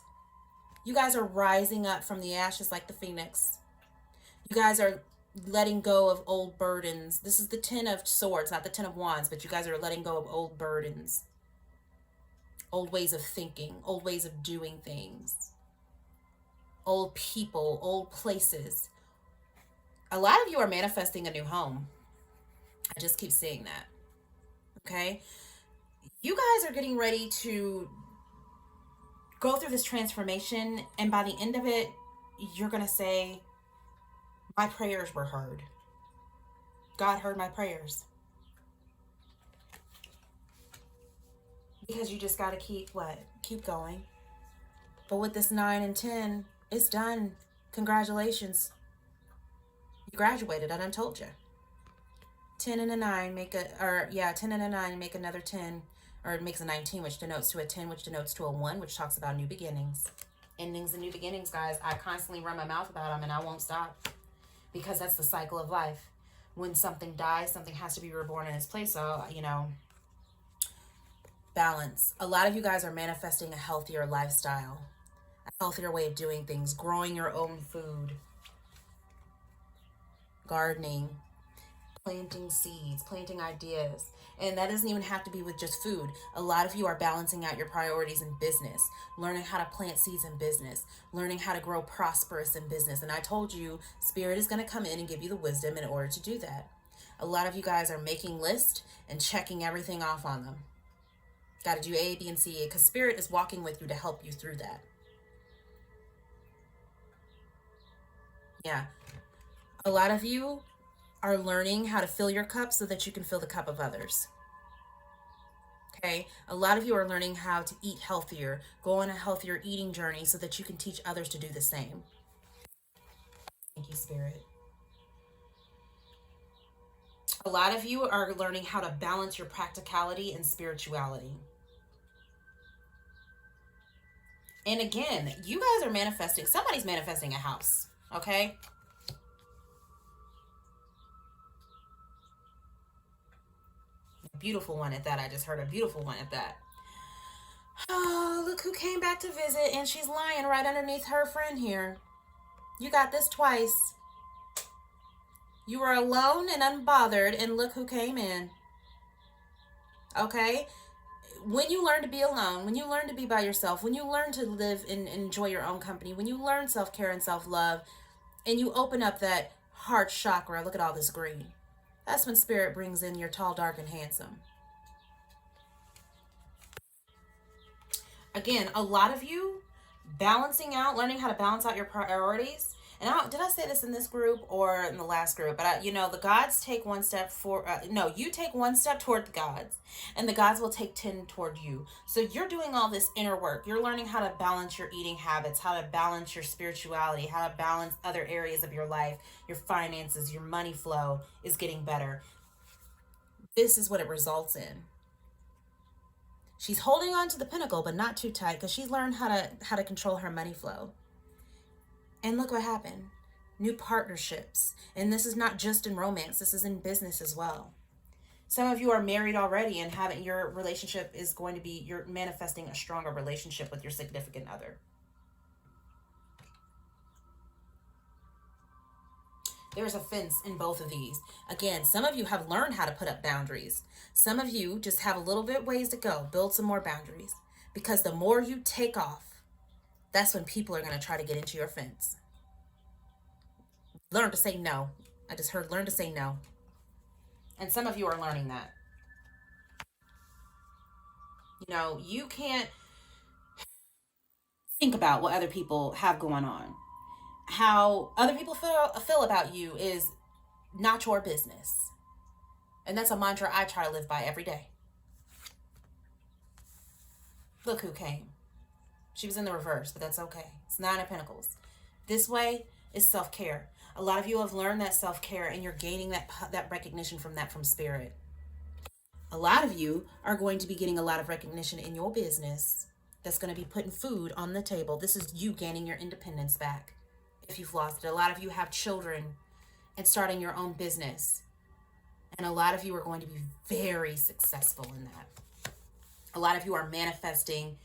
You guys are rising up from the ashes like the phoenix. You guys are letting go of old burdens. This is the 10 of swords, not the 10 of wands, but you guys are letting go of old burdens, old ways of thinking, old ways of doing things, old people, old places. A lot of you are manifesting a new home. I just keep seeing that. Okay? You guys are getting ready to go through this transformation, and by the end of it, you're going to say, my prayers were heard. God heard my prayers. Because you just got to keep going. But with this 9 and 10, it's done. Congratulations. You graduated. I done told you. 10 and a 9 10 and a 9 make another 10, or it makes a 19, which denotes to a 10, which denotes to a 1, which talks about new beginnings. Endings and new beginnings, guys. I constantly run my mouth about them, and I won't stop. Because that's the cycle of life. When something dies, something has to be reborn in its place. So, balance. A lot of you guys are manifesting a healthier lifestyle, a healthier way of doing things, growing your own food, gardening, planting seeds, planting ideas. And that doesn't even have to be with just food. A lot of you are balancing out your priorities in business, learning how to plant seeds in business, learning how to grow prosperous in business. And I told you, Spirit is going to come in and give you the wisdom in order to do that. A lot of you guys are making lists and checking everything off on them. Got to do A, B, and C, because Spirit is walking with you to help you through that. Yeah. A lot of you are learning how to fill your cup so that you can fill the cup of others. Okay, a lot of you are learning how to eat healthier, go on a healthier eating journey so that you can teach others to do the same. Thank you, Spirit. A lot of you are learning how to balance your practicality and spirituality. And again, you guys are manifesting, somebody's manifesting a house, okay? A beautiful one at that. I just heard a beautiful one at that. Oh, look who came back to visit, and she's lying right underneath her friend here. You got this twice. You were alone and unbothered, and look who came in. Okay? When you learn to be alone, when you learn to be by yourself, when you learn to live and enjoy your own company, when you learn self-care and self-love, and you open up that heart chakra, look at all this green. That's when Spirit brings in your tall, dark, and handsome. Again, a lot of you balancing out, learning how to balance out your priorities. And did I say this in this group or in the last group? But the gods take one step you take one step toward the gods, and the gods will take 10 toward you. So you're doing all this inner work. You're learning how to balance your eating habits, how to balance your spirituality, how to balance other areas of your life, your finances, your money flow is getting better. This is what it results in. She's holding on to the pinnacle, but not too tight, because she's learned how to control her money flow. And look what happened. New partnerships. And this is not just in romance, this is in business as well. Some of you are married already and your relationship is going to be, you're manifesting a stronger relationship with your significant other. There's a fence in both of these. Again, some of you have learned how to put up boundaries. Some of you just have a little bit ways to go. Build some more boundaries. Because the more you take off, that's when people are going to try to get into your fence. Learn to say no. I just heard learn to say no. And some of you are learning that. You can't think about what other people have going on. How other people feel about you is not your business. And that's a mantra I try to live by every day. Look who came. She was in the reverse, but that's okay. It's 9 of Pentacles. This way is self-care. A lot of you have learned that self-care, and you're gaining that recognition from Spirit. A lot of you are going to be getting a lot of recognition in your business that's going to be putting food on the table. This is you gaining your independence back if you've lost it. A lot of you have children and starting your own business. And a lot of you are going to be very successful in that. A lot of you are manifesting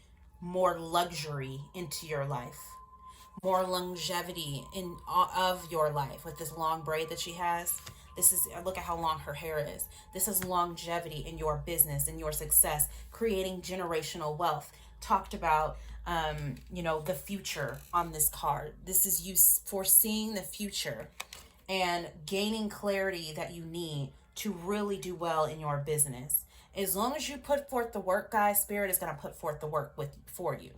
more luxury into your life, more longevity of your life with this long braid that she has. Look at how long her hair is. This is longevity in your business and your success, creating generational wealth. Talked about, the future on this card. This is you foreseeing the future and gaining clarity that you need to really do well in your business. As long as you put forth the work, guys, Spirit is going to put forth the work for you.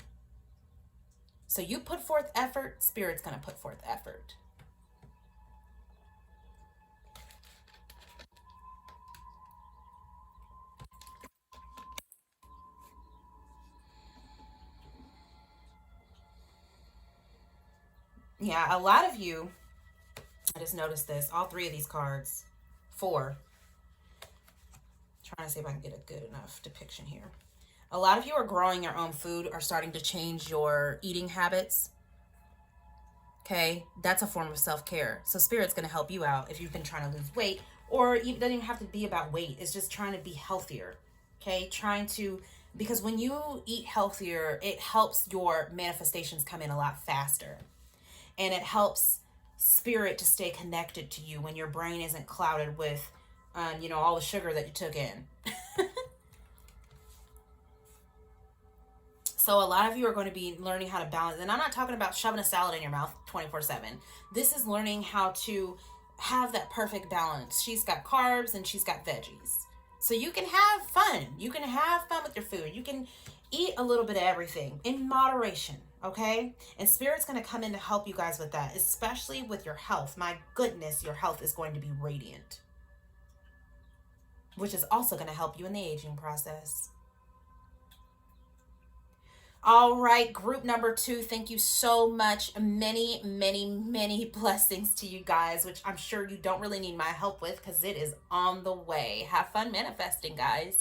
So you put forth effort, Spirit's going to put forth effort. Yeah, a lot of you, I just noticed this, all 3 of these cards, 4. Trying to see if I can get a good enough depiction here. A lot of you are growing your own food, are starting to change your eating habits. Okay, that's a form of self-care. So Spirit's going to help you out if you've been trying to lose weight, or it doesn't even have to be about weight. It's just trying to be healthier. Okay, because when you eat healthier, it helps your manifestations come in a lot faster. And it helps Spirit to stay connected to you when your brain isn't clouded with you know, all the sugar that you took in. So a lot of you are going to be learning how to balance. And I'm not talking about shoving a salad in your mouth 24/7. This is learning how to have that perfect balance. She's got carbs and she's got veggies. So you can have fun. You can have fun with your food. You can eat a little bit of everything in moderation, okay? And Spirit's going to come in to help you guys with that, especially with your health. My goodness, your health is going to be radiant, which is also going to help you in the aging process. All right, group number 2, thank you so much. Many, many, many blessings to you guys, which I'm sure you don't really need my help with because it is on the way. Have fun manifesting, guys.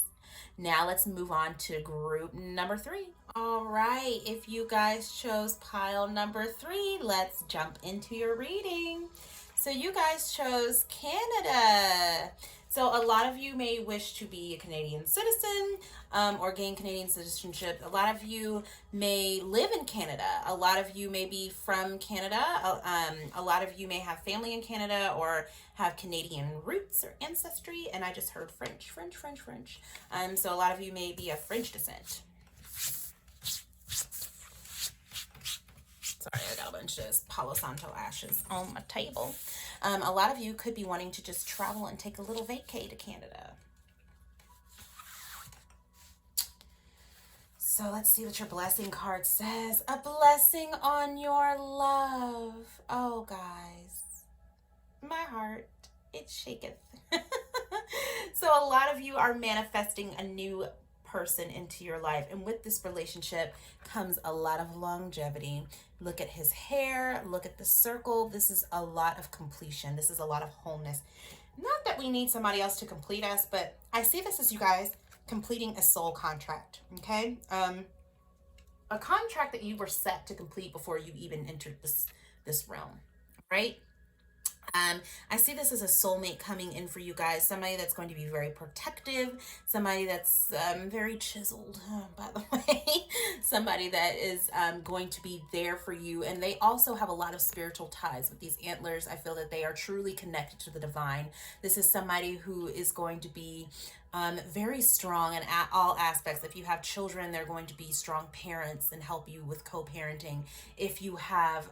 Now let's move on to group number 3. All right, if you guys chose pile number 3, let's jump into your reading. So you guys chose Canada. So a lot of you may wish to be a Canadian citizen or gain Canadian citizenship. A lot of you may live in Canada. A lot of you may be from Canada. A lot of you may have family in Canada or have Canadian roots or ancestry. And I just heard French. So a lot of you may be of French descent. Sorry, I got a bunch of Palo Santo ashes on my table. A lot of you could be wanting to just travel and take a little vacay to Canada. So let's see what your blessing card says. A blessing on your love. Oh, guys, my heart, it shaketh. So a lot of you are manifesting a new person into your life, and with this relationship comes a lot of longevity. Look at his hair, look at the circle. This is a lot of completion. This is a lot of wholeness. Not that we need somebody else to complete us, but I see this as you guys completing a soul contract. Okay, a contract that you were set to complete before you even entered this realm, right? I see this as a soulmate coming in for you guys. Somebody that's going to be very protective. Somebody that's very chiseled, by the way. Somebody that is going to be there for you. And they also have a lot of spiritual ties with these antlers. I feel that they are truly connected to the divine. This is somebody who is going to be very strong in all aspects. If you have children, they're going to be strong parents and help you with co-parenting. If you have,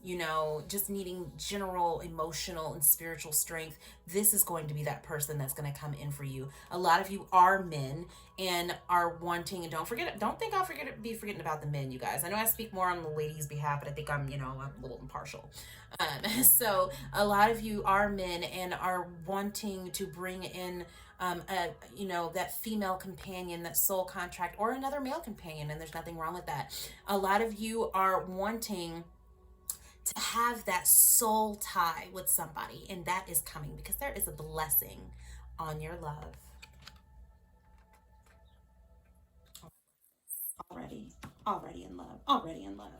you know, just needing general emotional and spiritual strength, this is going to be that person that's going to come in for you. A lot of you are men and are wanting, and don't think I'll be forgetting about the men, you guys. I know I speak more on the ladies' behalf, but I think I'm a little impartial. So a lot of you are men and are wanting to bring in that female companion, that soul contract, or another male companion, and there's nothing wrong with that. A lot of you are wanting to have that soul tie with somebody, and that is coming because there is a blessing on your love. Already in love.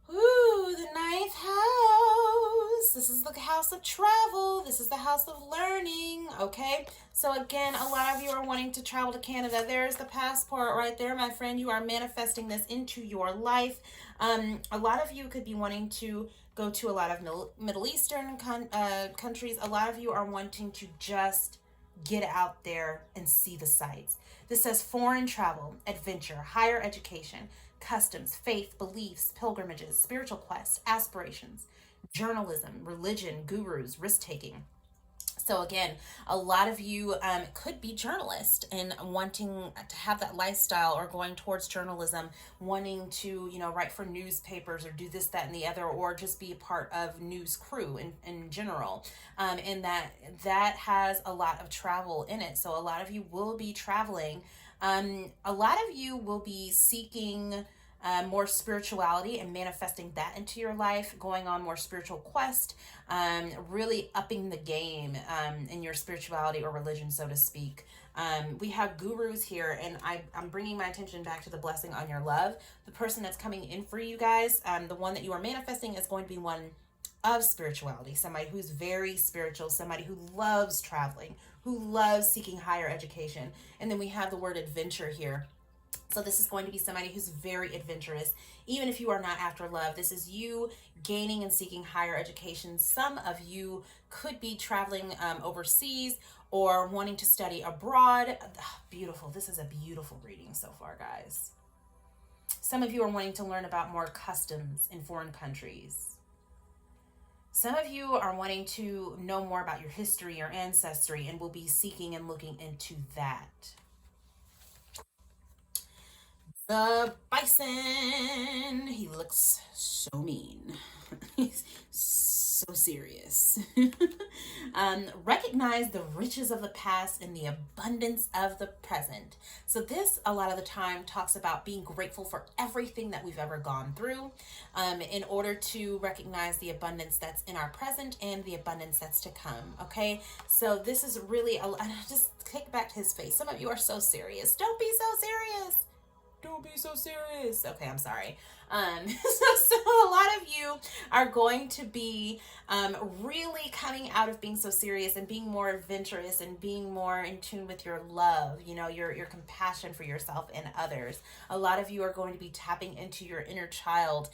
Ooh, the 9th house. This is the house of travel. This is the house of learning. Okay. So again, a lot of you are wanting to travel to Canada. There's the passport right there, my friend. You are manifesting this into your life. A lot of you could be wanting to go to a lot of Middle Eastern countries. A lot of you are wanting to just get out there and see the sights. This says foreign travel, adventure, higher education, customs, faith, beliefs, pilgrimages, spiritual quests, aspirations, journalism, religion, gurus, risk-taking. So again, a lot of you could be journalists and wanting to have that lifestyle, or going towards journalism, wanting to, write for newspapers or do this, that, and the other, or just be a part of news crew in general. And that has a lot of travel in it. So a lot of you will be traveling. A lot of you will be seeking more spirituality and manifesting that into your life, going on more spiritual quest, really upping the game in your spirituality or religion, so to speak. We have gurus here, and I'm bringing my attention back to the blessing on your love. The person that's coming in for you guys, the one that you are manifesting, is going to be one of spirituality, somebody who's very spiritual, somebody who loves traveling, who loves seeking higher education. And then we have the word adventure here. So this is going to be somebody who's very adventurous. Even if you are not after love, this is you gaining and seeking higher education. Some of you could be traveling overseas or wanting to study abroad. Beautiful. This is a beautiful reading so far, guys. Some of you are wanting to learn about more customs in foreign countries. Some of you are wanting to know more about your history, your ancestry, and will be seeking and looking into that. The bison, he looks so mean. He's so serious. Recognize the riches of the past and the abundance of the present. So this, a lot of the time, talks about being grateful for everything that we've ever gone through, in order to recognize the abundance that's in our present and the abundance that's to come. Okay, so this is really, just kick back to his face. Some of you are so serious. Don't be so serious. Don't be so serious. Okay, I'm sorry. So a lot of you are going to be really coming out of being so serious and being more adventurous and being more in tune with your love, your compassion for yourself and others. A lot of you are going to be tapping into your inner child,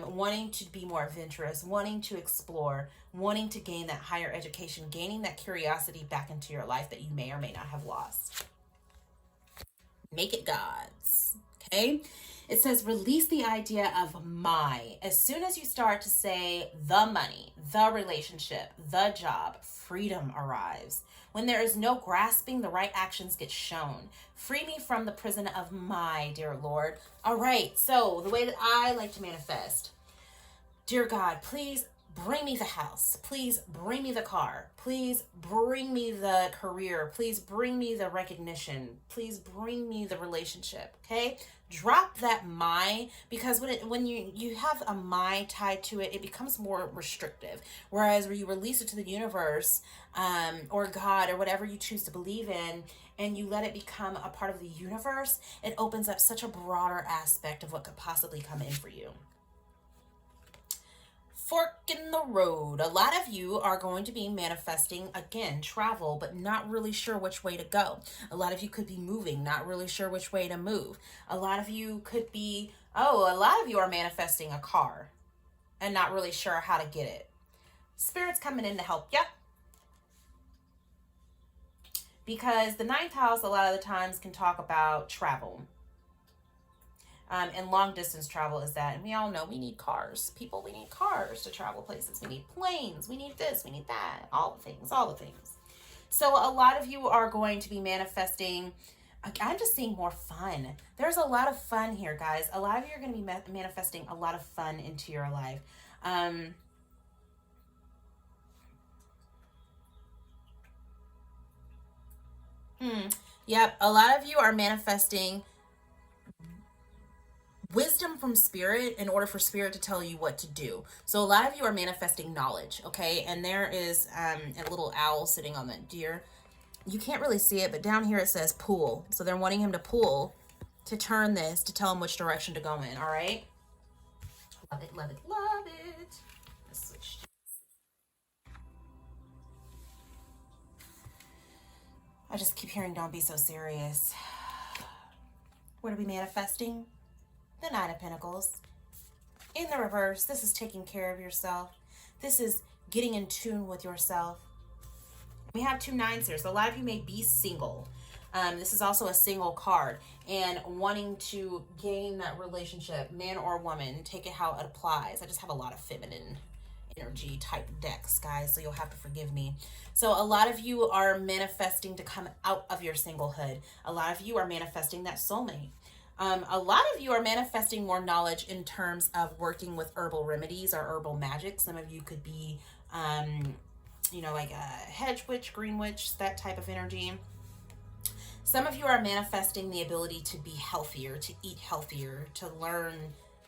wanting to be more adventurous, wanting to explore, wanting to gain that higher education, gaining that curiosity back into your life that you may or may not have lost. Make it God's. Okay? It says release the idea of my. As soon as you start to say the money, the relationship, the job, freedom arrives. When there is no grasping, the right actions get shown. Free me from the prison of my, dear Lord. All right, so the way that I like to manifest. Dear God, please bring me the house. Please bring me the car. Please bring me the career. Please bring me the recognition. Please bring me the relationship. Okay? Drop that my, because when you have a my tied to it, it becomes more restrictive. Whereas when you release it to the universe, or God, or whatever you choose to believe in, and you let it become a part of the universe, it opens up such a broader aspect of what could possibly come in for you. Fork in the road. A lot of you are going to be manifesting, again, travel, but not really sure which way to go. A lot of you could be moving, not really sure which way to move. A lot of you could be, a lot of you are manifesting a car and not really sure how to get it. Spirit's coming in to help you. Because the ninth house, a lot of the times, can talk about travel. And long distance travel is that. And we all know we need cars. People, we need cars to travel places. We need planes. We need this. We need that. All the things. All the things. So a lot of you are going to be manifesting. I'm just seeing more fun. There's a lot of fun here, guys. A lot of you are going to be manifesting a lot of fun into your life. Yep. A lot of you are manifesting wisdom from spirit in order for spirit to tell you what to do. So a lot of you are manifesting knowledge, okay? And there is a little owl sitting on that deer. You can't really see it, but down here it says pull. So they're wanting him to pull to turn this to tell him which direction to go in, all right? Love it, love it, love it. Let's switch. I just keep hearing don't be so serious. What are we manifesting? The Nine of Pentacles. In the reverse, this is taking care of yourself. This is getting in tune with yourself. We have 2 nines here, so a lot of you may be single. This is also a single card, and wanting to gain that relationship, man or woman, take it how it applies. I just have a lot of feminine energy type decks, guys, so you'll have to forgive me. So a lot of you are manifesting to come out of your singlehood. A lot of you are manifesting that soulmate. A lot of you are manifesting more knowledge in terms of working with herbal remedies or herbal magic. Some of you could be, like a hedge witch, green witch, that type of energy. Some of you are manifesting the ability to be healthier, to eat healthier, to learn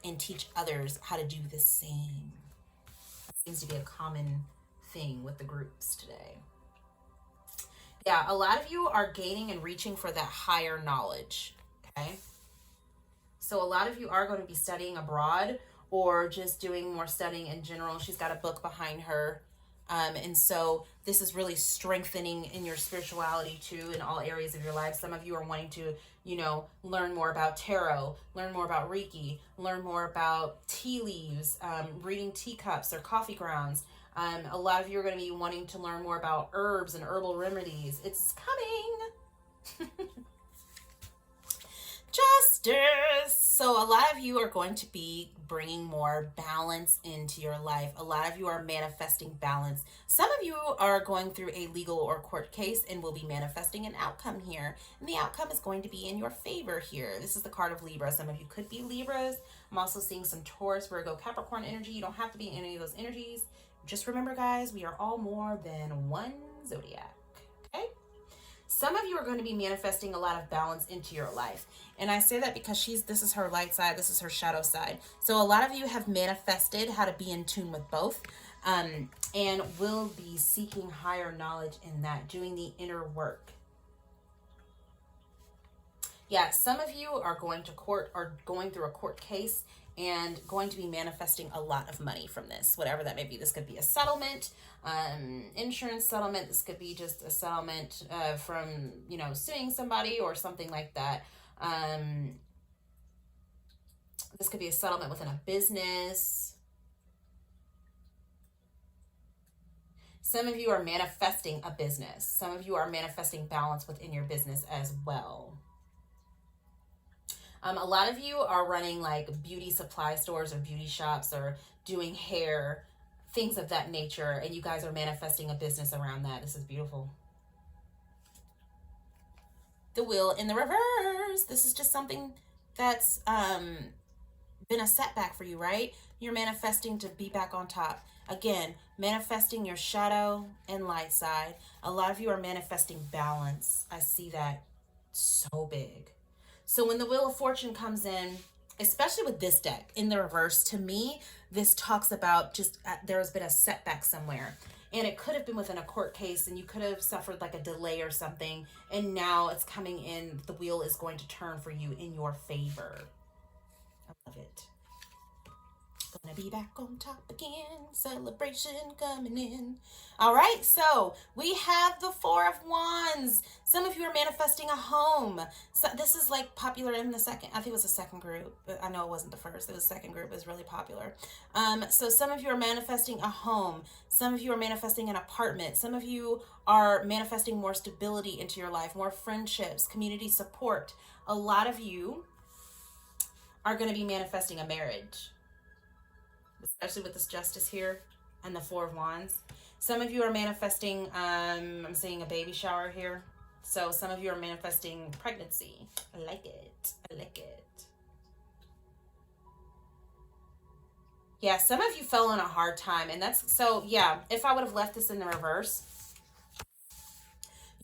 and teach others how to do the same. That seems to be a common thing with the groups today. Yeah, a lot of you are gaining and reaching for that higher knowledge, okay? So a lot of you are going to be studying abroad or just doing more studying in general. She's got a book behind her. And so this is really strengthening in your spirituality too, in all areas of your life. Some of you are wanting to, learn more about tarot, learn more about Reiki, learn more about tea leaves, reading teacups or coffee grounds. A lot of you are going to be wanting to learn more about herbs and herbal remedies. It's coming. Justice. So a lot of you are going to be bringing more balance into your life. A lot of you are manifesting balance. Some of you are going through a legal or court case and will be manifesting an outcome here. And the outcome is going to be in your favor here. This is the card of Libra. Some of you could be Libras. I'm also seeing some Taurus, Virgo, Capricorn energy. You don't have to be in any of those energies. Just remember, guys, we are all more than one zodiac. Okay? Some of you are going to be manifesting a lot of balance into your life. And I say that because this is her light side, this is her shadow side. So a lot of you have manifested how to be in tune with both, and will be seeking higher knowledge in that, doing the inner work. Yeah, some of you are going to court or going through a court case and going to be manifesting a lot of money from this, whatever that may be. This could be a settlement, insurance settlement. This could be just a settlement from, suing somebody or something like that. This could be a settlement within a business. Some of you are manifesting a business. Some of you are manifesting balance within your business as well. A lot of you are running like beauty supply stores or beauty shops or doing hair, things of that nature, and you guys are manifesting a business around that. This is beautiful. The Wheel in the reverse. This is just something that's been a setback for you, right? You're manifesting to be back on top. Again, manifesting your shadow and light side. A lot of you are manifesting balance. I see that so big. So when the Wheel of Fortune comes in, especially with this deck in the reverse, to me, this talks about just there has been a setback somewhere. And it could have been within a court case, and you could have suffered like a delay or something. And now it's coming in. The wheel is going to turn for you in your favor. I love it. Gonna be back on top again. Celebration coming in. All right, so we have the Four of Wands. Some of you are manifesting a home. So this is like popular in the second, I think it was the second group. I know it wasn't the first. It was the second group. It was really popular. So some of you are manifesting a home. Some of you are manifesting an apartment. Some of you are manifesting more stability into your life, more friendships, community support. A lot of you are going to be manifesting a marriage, especially with this Justice here and the Four of Wands. Some of you are manifesting, I'm seeing a baby shower here. So some of you are manifesting pregnancy. I like it. I like it. Yeah, some of you fell on a hard time. And that's, so yeah, if I would have left this in the reverse,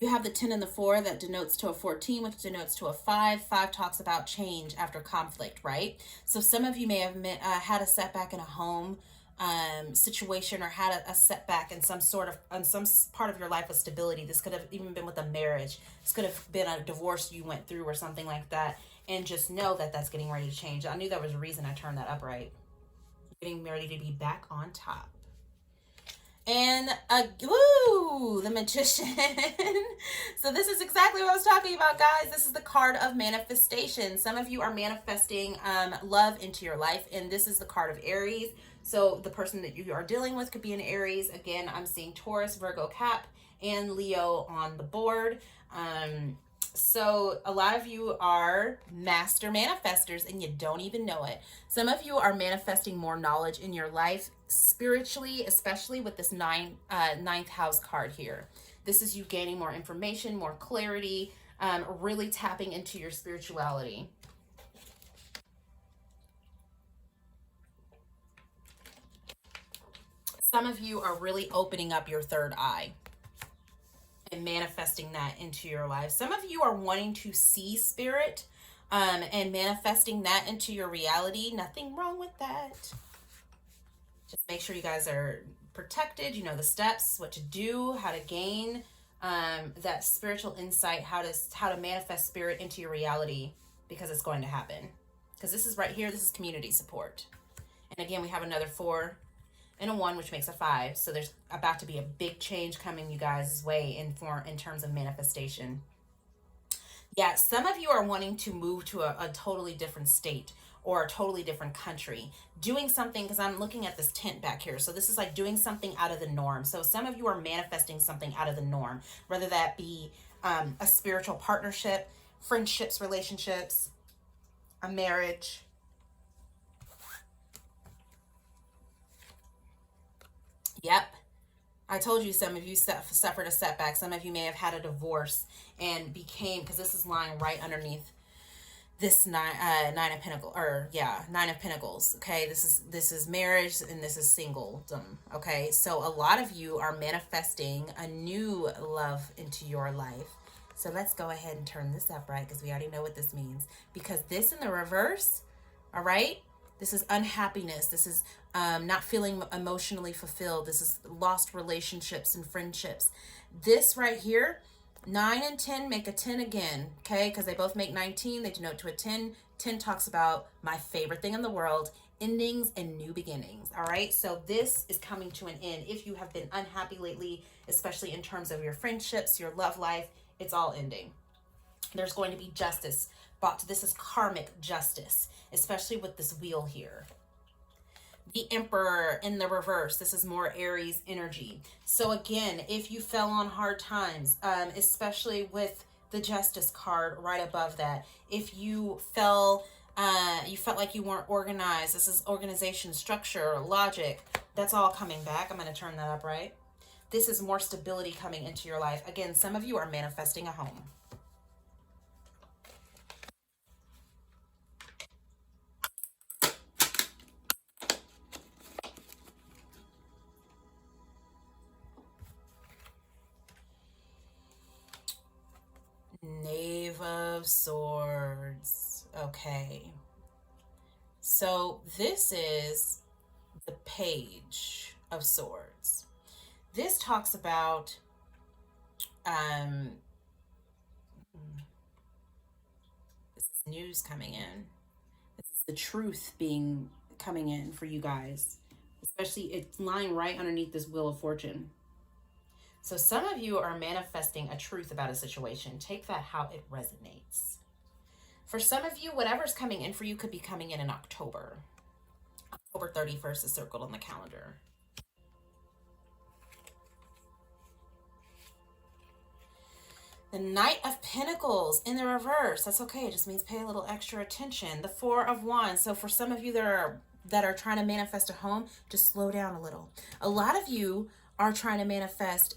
you have the 10 and the 4 that denotes to a 14, which denotes to a 5. 5 talks about change after conflict, right? So some of you may have had a setback in a home situation, or had a setback in some part of your life of stability. This could have even been with a marriage. This could have been a divorce you went through or something like that. And just know that that's getting ready to change. I knew there was a reason I turned that upright. Getting ready to be back on top. And the Magician. So this is exactly what I was talking about, guys. This is the card of manifestation. Some of you are manifesting love into your life, and this is the card of Aries. So the person that you are dealing with could be an Aries. Again, I'm seeing Taurus, Virgo, Cap, and Leo on the board. So a lot of you are master manifestors and you don't even know it. Some of you are manifesting more knowledge in your life spiritually, especially with this ninth house card here. This is you gaining more information, more clarity, really tapping into your spirituality. Some of you are really opening up your third eye and manifesting that into your life. Some of you are wanting to see spirit and manifesting that into your reality. Nothing wrong with that. Just make sure you guys are protected. You know the steps, what to do, how to gain that spiritual insight, how to manifest spirit into your reality, because it's going to happen. Because this is right here, this is community support. And again, we have another 4. and a 1, which makes a 5. So there's about to be a big change coming you guys' way in terms of manifestation. Yeah, some of you are wanting to move to a totally different state or a totally different country. Doing something, because I'm looking at this tent back here. So this is like doing something out of the norm. So some of you are manifesting something out of the norm, whether that be a spiritual partnership, friendships, relationships, a marriage. Yep. I told you some of you suffered a setback. Some of you may have had a divorce and became, because this is lying right underneath this nine of pentacles, or yeah, 9 of pentacles. Okay, this is marriage and this is singledom. Okay, so a lot of you are manifesting a new love into your life. So let's go ahead and turn this up, right, because we already know what this means. Because this in the reverse, all right, this is unhappiness. This is not feeling emotionally fulfilled. This is lost relationships and friendships. This right here, 9 and 10 make a 10 again, okay? Because they both make 19. They denote to a 10. 10 talks about my favorite thing in the world, endings and new beginnings, all right? So this is coming to an end. If you have been unhappy lately, especially in terms of your friendships, your love life, it's all ending. There's going to be justice brought to this is karmic justice, especially with this wheel here. The Emperor in the reverse, this is more Aries energy. So again, if you fell on hard times, especially with the Justice card right above that, if you felt like you weren't organized, this is organization, structure, logic, that's all coming back. I'm going to turn that up, right? This is more stability coming into your life. Again, some of you are manifesting a home. Knave of Swords. Okay. So this is the Page of Swords. This talks about this is news coming in. This is the truth being coming in for you guys. Especially it's lying right underneath this Wheel of Fortune. So some of you are manifesting a truth about a situation. Take that how it resonates. For some of you, whatever's coming in for you could be coming in October. October 31st is circled on the calendar. The Knight of Pentacles in the reverse. That's okay. It just means pay a little extra attention. The Four of Wands. So for some of you that are trying to manifest a home, just slow down a little. A lot of you are trying to manifest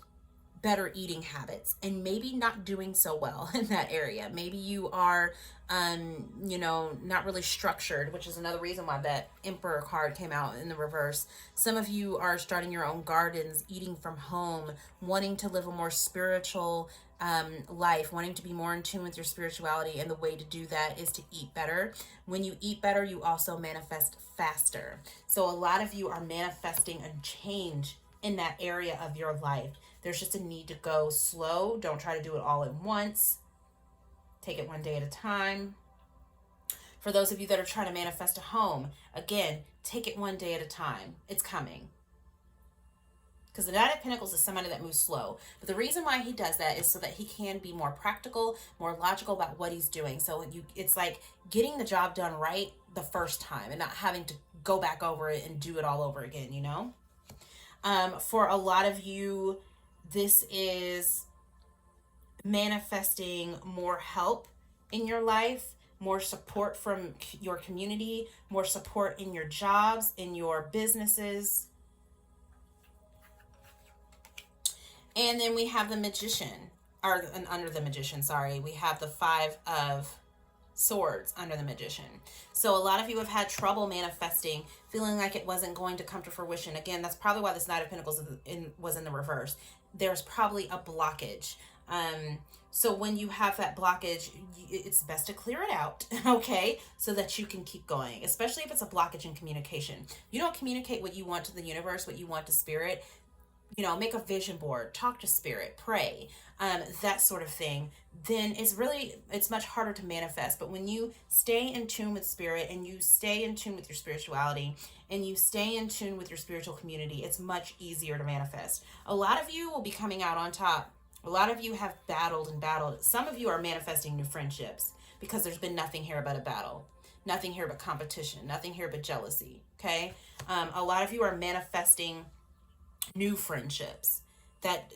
better eating habits and maybe not doing so well in that area. Maybe you are not really structured, which is another reason why that Emperor card came out in the reverse. Some of you are starting your own gardens, eating from home, wanting to live a more spiritual life, wanting to be more in tune with your spirituality, and the way to do that is to eat better. When you eat better, you also manifest faster. So a lot of you are manifesting a change in that area of your life. There's just a need to go slow. Don't try to do it all at once. Take it one day at a time. For those of you that are trying to manifest a home, again, take it one day at a time. It's coming. Because the Knight of Pentacles is somebody that moves slow. But the reason why he does that is so that he can be more practical, more logical about what he's doing. So it's like getting the job done right the first time and not having to go back over it and do it all over again, you know? For a lot of you, this is manifesting more help in your life, more support from your community, more support in your jobs, in your businesses. And then we have the Magician, or under the Magician, sorry. We have the Five of Swords under the Magician. So a lot of you have had trouble manifesting, feeling like it wasn't going to come to fruition. Again, that's probably why this Knight of Pentacles was in the reverse. There's probably a blockage. So when you have that blockage, it's best to clear it out, okay? So that you can keep going, especially if it's a blockage in communication. You don't communicate what you want to the universe, what you want to spirit. make a vision board, talk to spirit, pray, that sort of thing, then it's much harder to manifest. But when you stay in tune with spirit, and you stay in tune with your spirituality, and you stay in tune with your spiritual community, it's much easier to manifest. A lot of you will be coming out on top. A lot of you have battled and battled. Some of you are manifesting new friendships because there's been nothing here but a battle, nothing here but competition, nothing here but jealousy. Okay. A lot of you are manifesting new friendships. That,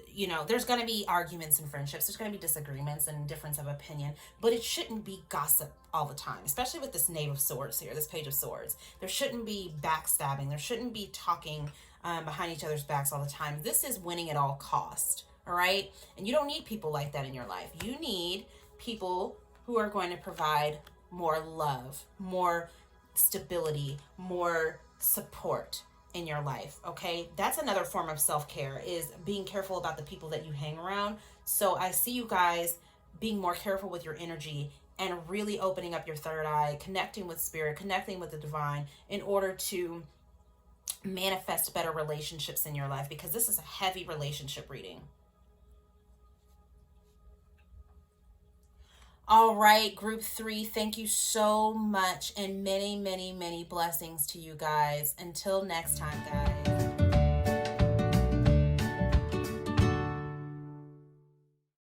there's going to be arguments in friendships, there's going to be disagreements and difference of opinion, but it shouldn't be gossip all the time, especially with this Knave of Swords here, this Page of Swords. There shouldn't be backstabbing, there shouldn't be talking behind each other's backs all the time. This is winning at all cost. All right. And you don't need people like that in your life. You need people who are going to provide more love, more stability, more support in your life. Okay, that's another form of self-care, is being careful about the people that you hang around. So I see you guys being more careful with your energy and really opening up your third eye, connecting with spirit, connecting with the divine, in order to manifest better relationships in your life, because this is a heavy relationship reading. All right, group 3, thank you so much, and many, many, many blessings to you guys. Until next time, guys.